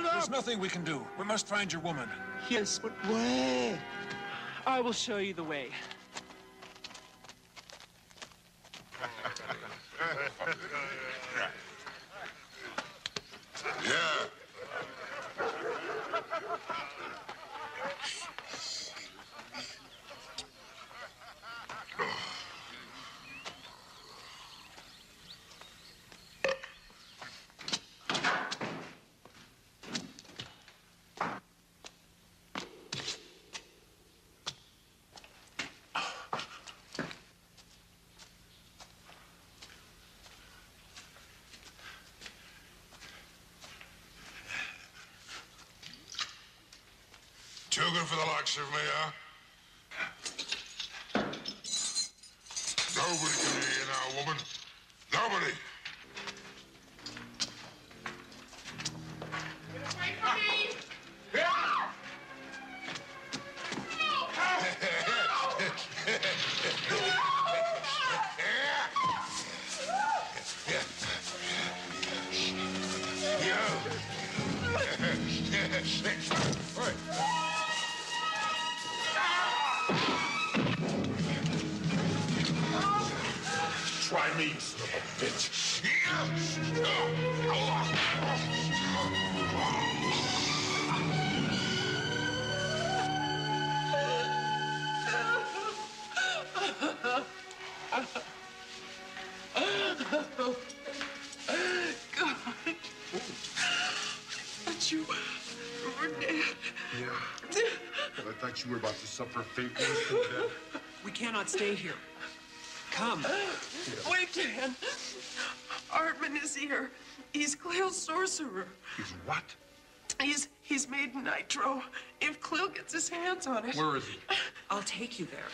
There's nothing we can do. We must find your woman. Yes, but where? I will show you the way. Yeah. likes of me, huh? Nobody can hear you now, woman. Nobody. Get away from me! Try me, you son of a bitch. God. But you were dead. Yeah. Well, I thought you were about to suffer fate worse than death. We cannot stay here. Come. We can. Hartman is here. He's Cleo's sorcerer. He's what? He's made nitro. If Cleo gets his hands on it. Where is he? I'll take you there.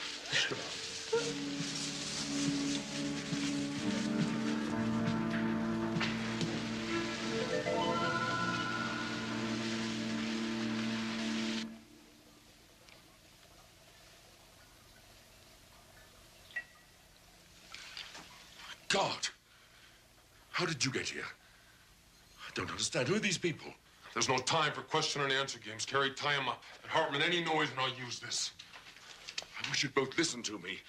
God! How did you get here? I don't understand. Who are these people? There's no time for question and answer games. Carrie, tie him up. And Hartman, any noise and I'll use this. I wish you'd both listen to me.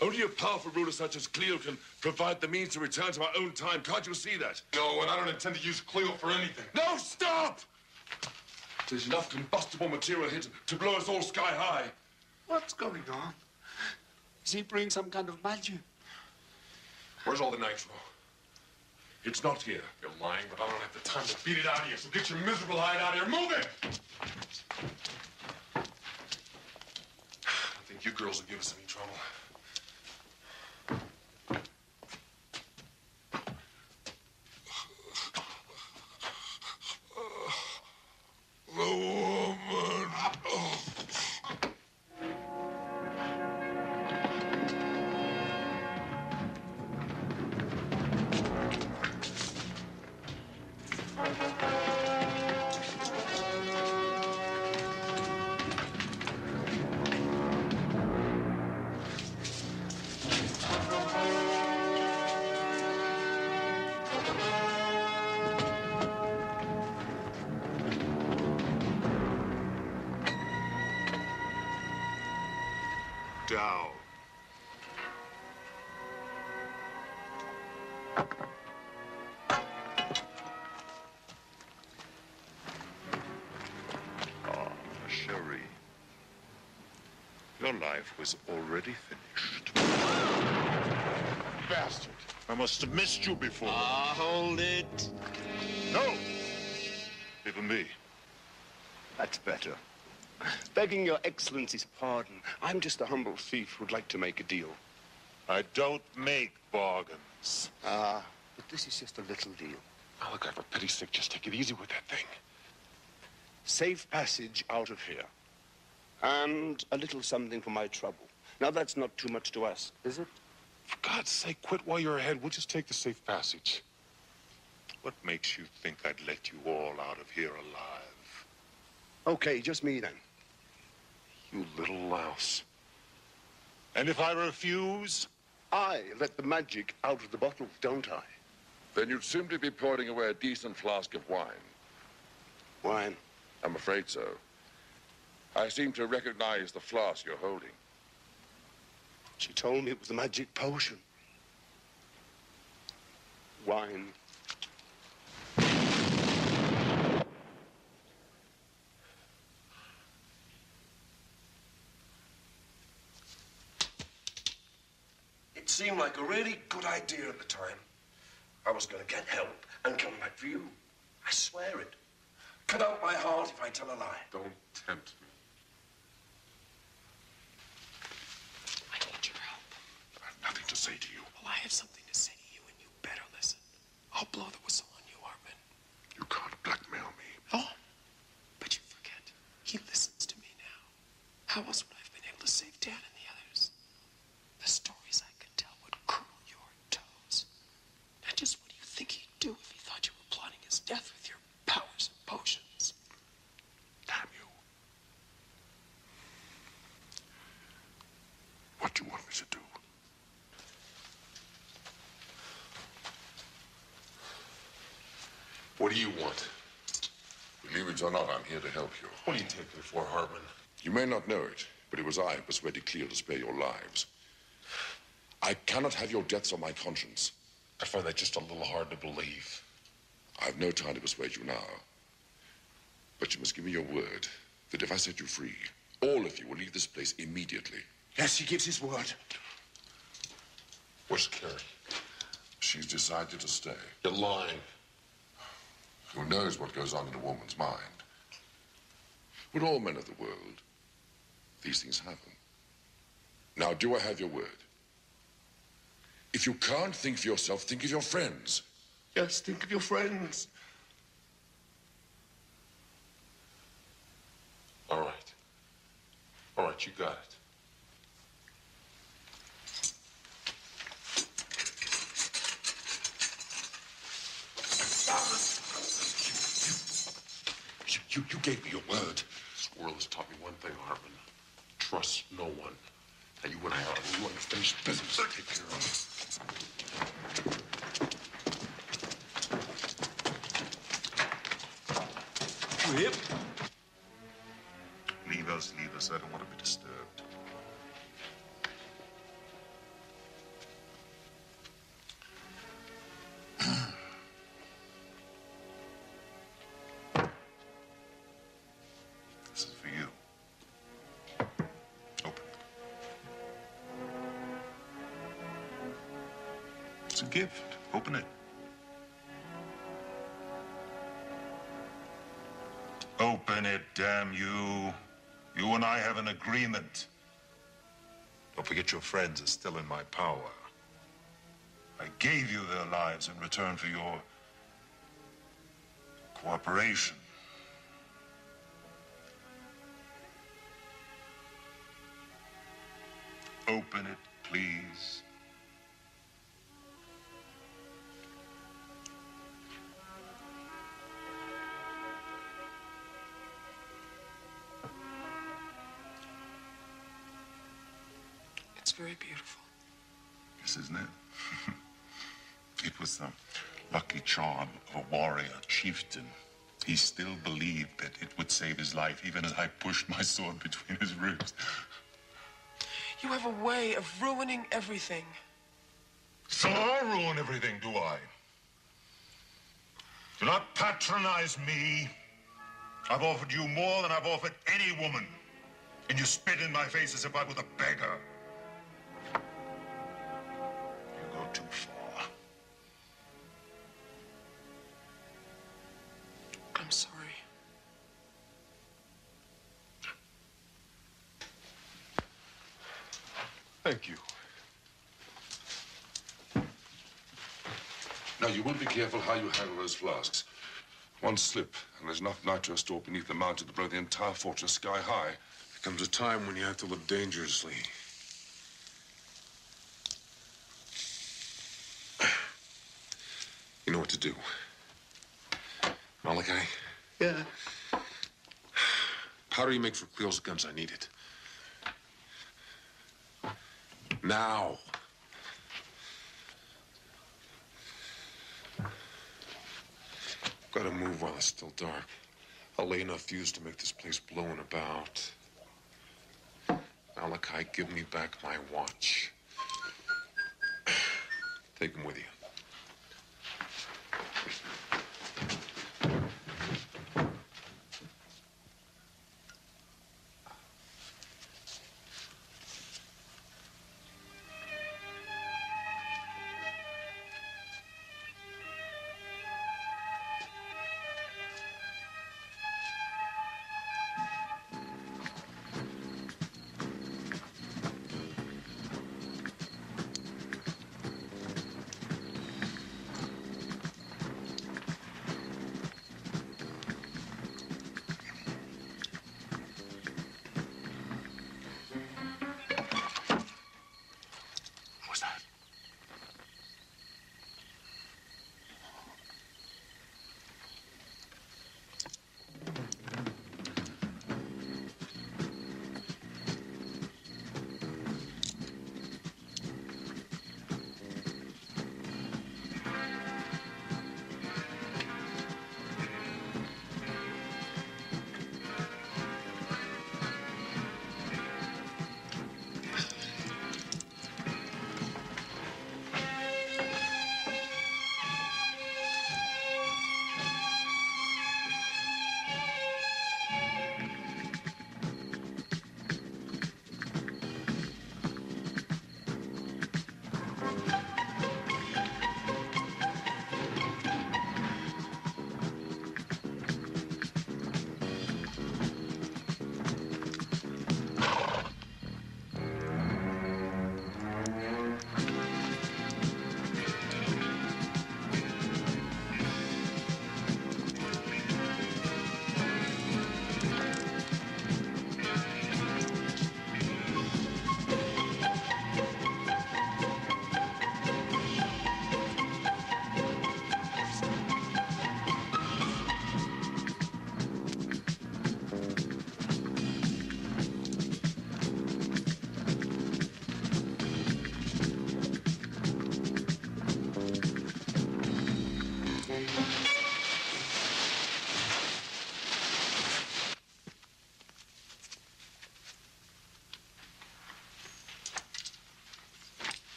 Only a powerful ruler such as Cleo can provide the means to return to our own time. Can't you see that? No, and I don't intend to use Cleo for anything. No, stop! There's enough combustible material here to blow us all sky high. What's going on? Is he bringing some kind of magic? Where's all the nitro? It's not here. You're lying, but I don't have the time to beat it out of here, so get your miserable hide out of here. Move it! I think you girls will give us any trouble. The woman. Oh. Down. Ah, Cherie. Your life was already finished. Bastard. I must have missed you before. Ah, hold it. No! Even me. That's better. Begging your excellency's pardon, I'm just a humble thief who'd like to make a deal. I don't make bargains. Ah, but this is just a little deal. Oh, look, for pity's sake, just take it easy with that thing. Safe passage out of here. And a little something for my trouble. Now, that's not too much to ask, is it? For God's sake, quit while you're ahead. We'll just take the safe passage. What makes you think I'd let you all out of here alive? Okay, just me then. You little louse. And if I refuse? I let the magic out of the bottle, don't I? Then you'd simply be pouring away a decent flask of wine. Wine? I'm afraid so. I seem to recognize the flask you're holding. She told me it was the magic potion. Wine. It seemed like a really good idea at the time. I was going to get help and come back for you. I swear it. Cut out my heart if I tell a lie. Don't tempt me. I need your help. I have nothing to say to you. Well, I have something to say to you, and you better listen. I'll blow the whistle on you, Hartman. You can't blackmail me. Oh, but you forget. He listens to What do you want? Believe it or not, I'm here to help you. What do you take me for, Hartman? You may not know it, but it was I who persuaded Cleo to spare your lives. I cannot have your deaths on my conscience. I find that just a little hard to believe. I have no time to persuade you now. But you must give me your word that if I set you free, all of you will leave this place immediately. Yes, he gives his word. Where's Carrie? She's decided to stay. You're lying. Who knows what goes on in a woman's mind? With all men of the world, these things happen. Now, do I have your word? If you can't think for yourself, think of your friends. Yes, think of your friends. All right. All right, you got it. You gave me your word. This world has taught me one thing, Hartman. Trust no one. Now, you and I are one unfinished business to take care of. You hip? Leave us, leave us. I don't want to be disturbed. This is for you. Open it. It's a gift. Open it. Open it, damn you. You and I have an agreement. Don't forget your friends are still in my power. I gave you their lives in return for your cooperation. Open it, please. It's very beautiful. Yes, isn't it? It was the lucky charm of a warrior chieftain. He still believed that it would save his life, even as I pushed my sword between his ribs. You have a way of ruining everything. So I ruin everything, do I? Do not patronize me. I've offered you more than I've offered any woman. And you spit in my face as if I was a beggar. You go too far. I'm sorry. Thank you. Now, you will be careful how you handle those flasks. One slip, and there's enough nitro stored beneath the mountain to blow the entire fortress sky high. There comes a time when you have to live dangerously. You know what to do. Malachi? Yeah. Powder you make for Cleo's guns, I need it. Now. Gotta move while it's still dark. I'll lay enough fuse to make this place blow in about. Malachi, give me back my watch. Take him with you.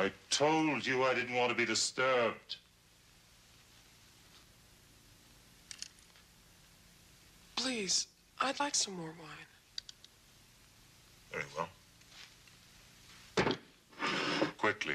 I told you I didn't want to be disturbed. Please, I'd like some more wine. Very well. Quickly.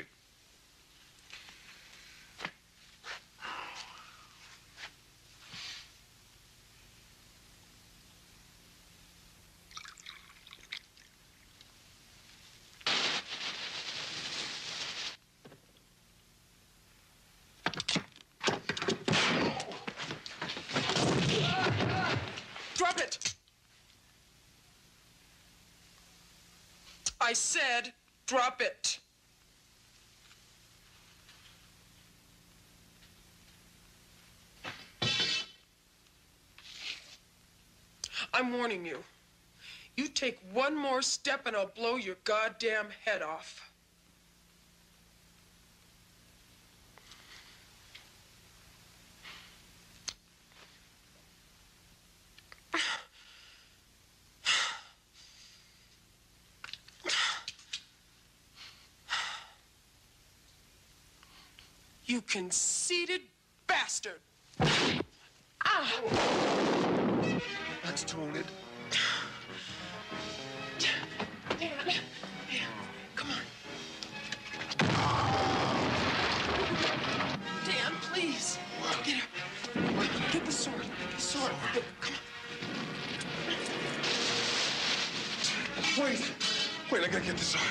Drop it! I said, drop it. I'm warning you. You take one more step and I'll blow your goddamn head off. You conceited bastard! Ah! Let's tone it. Dan, come on. Dan, please. Get up. Get the sword. Get the sword. Come on. Wait, I gotta get this out.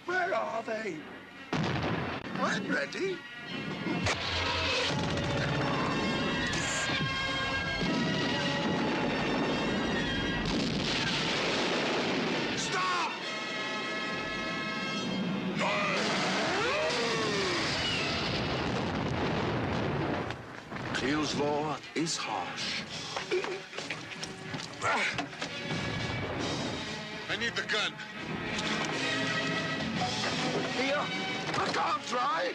Where are they? I'm ready. Stop! Cleo's law is harsh. I need the gun. Here, I can't try.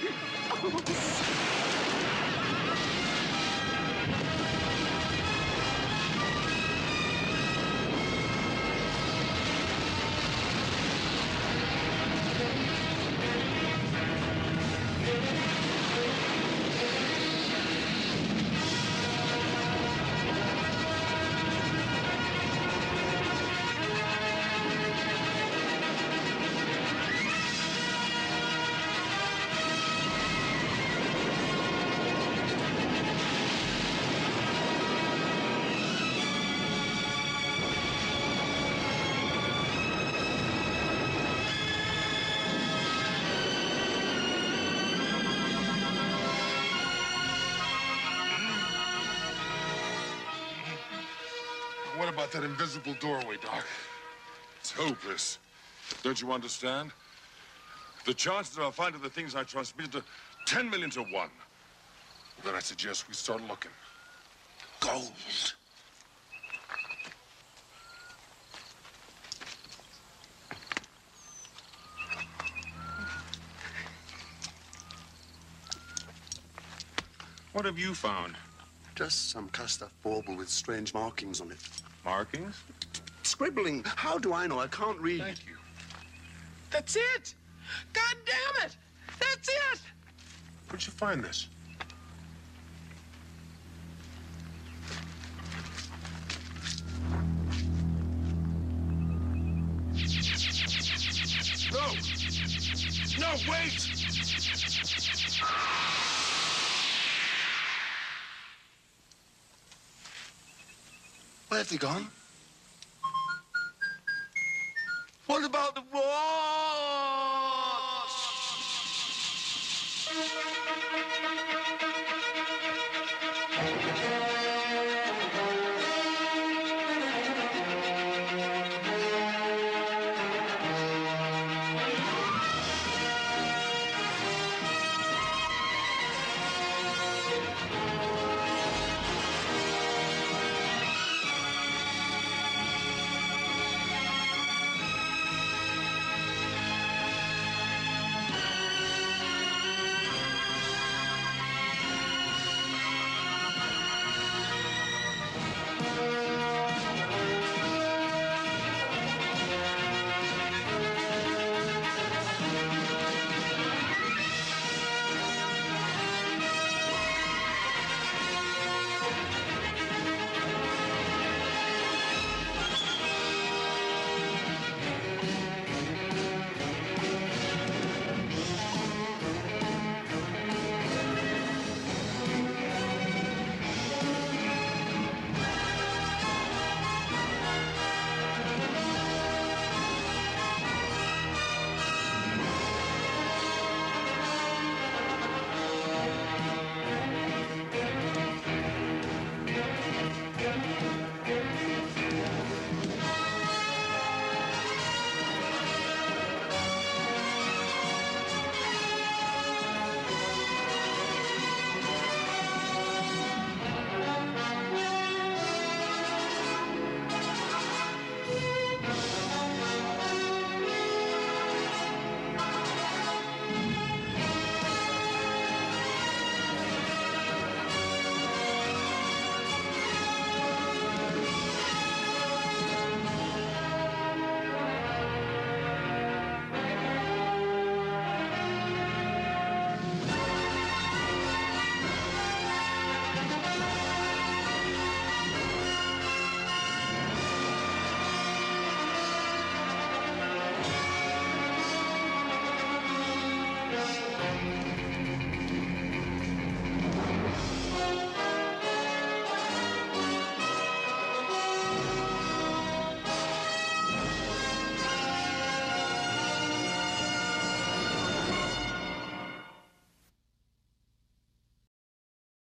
What about that invisible doorway, Doc? It's hopeless. Don't you understand? The chances that I'll find the things I transmitted are 10 million to 1. Then I suggest we start looking. Gold. What have you found? Just some cast-off bauble with strange markings on it. Markings? Scribbling. How do I know? I can't read. Thank you. That's it! God damn it! That's it! Where'd you find this? No! No, wait! Where have they gone? What about the watch?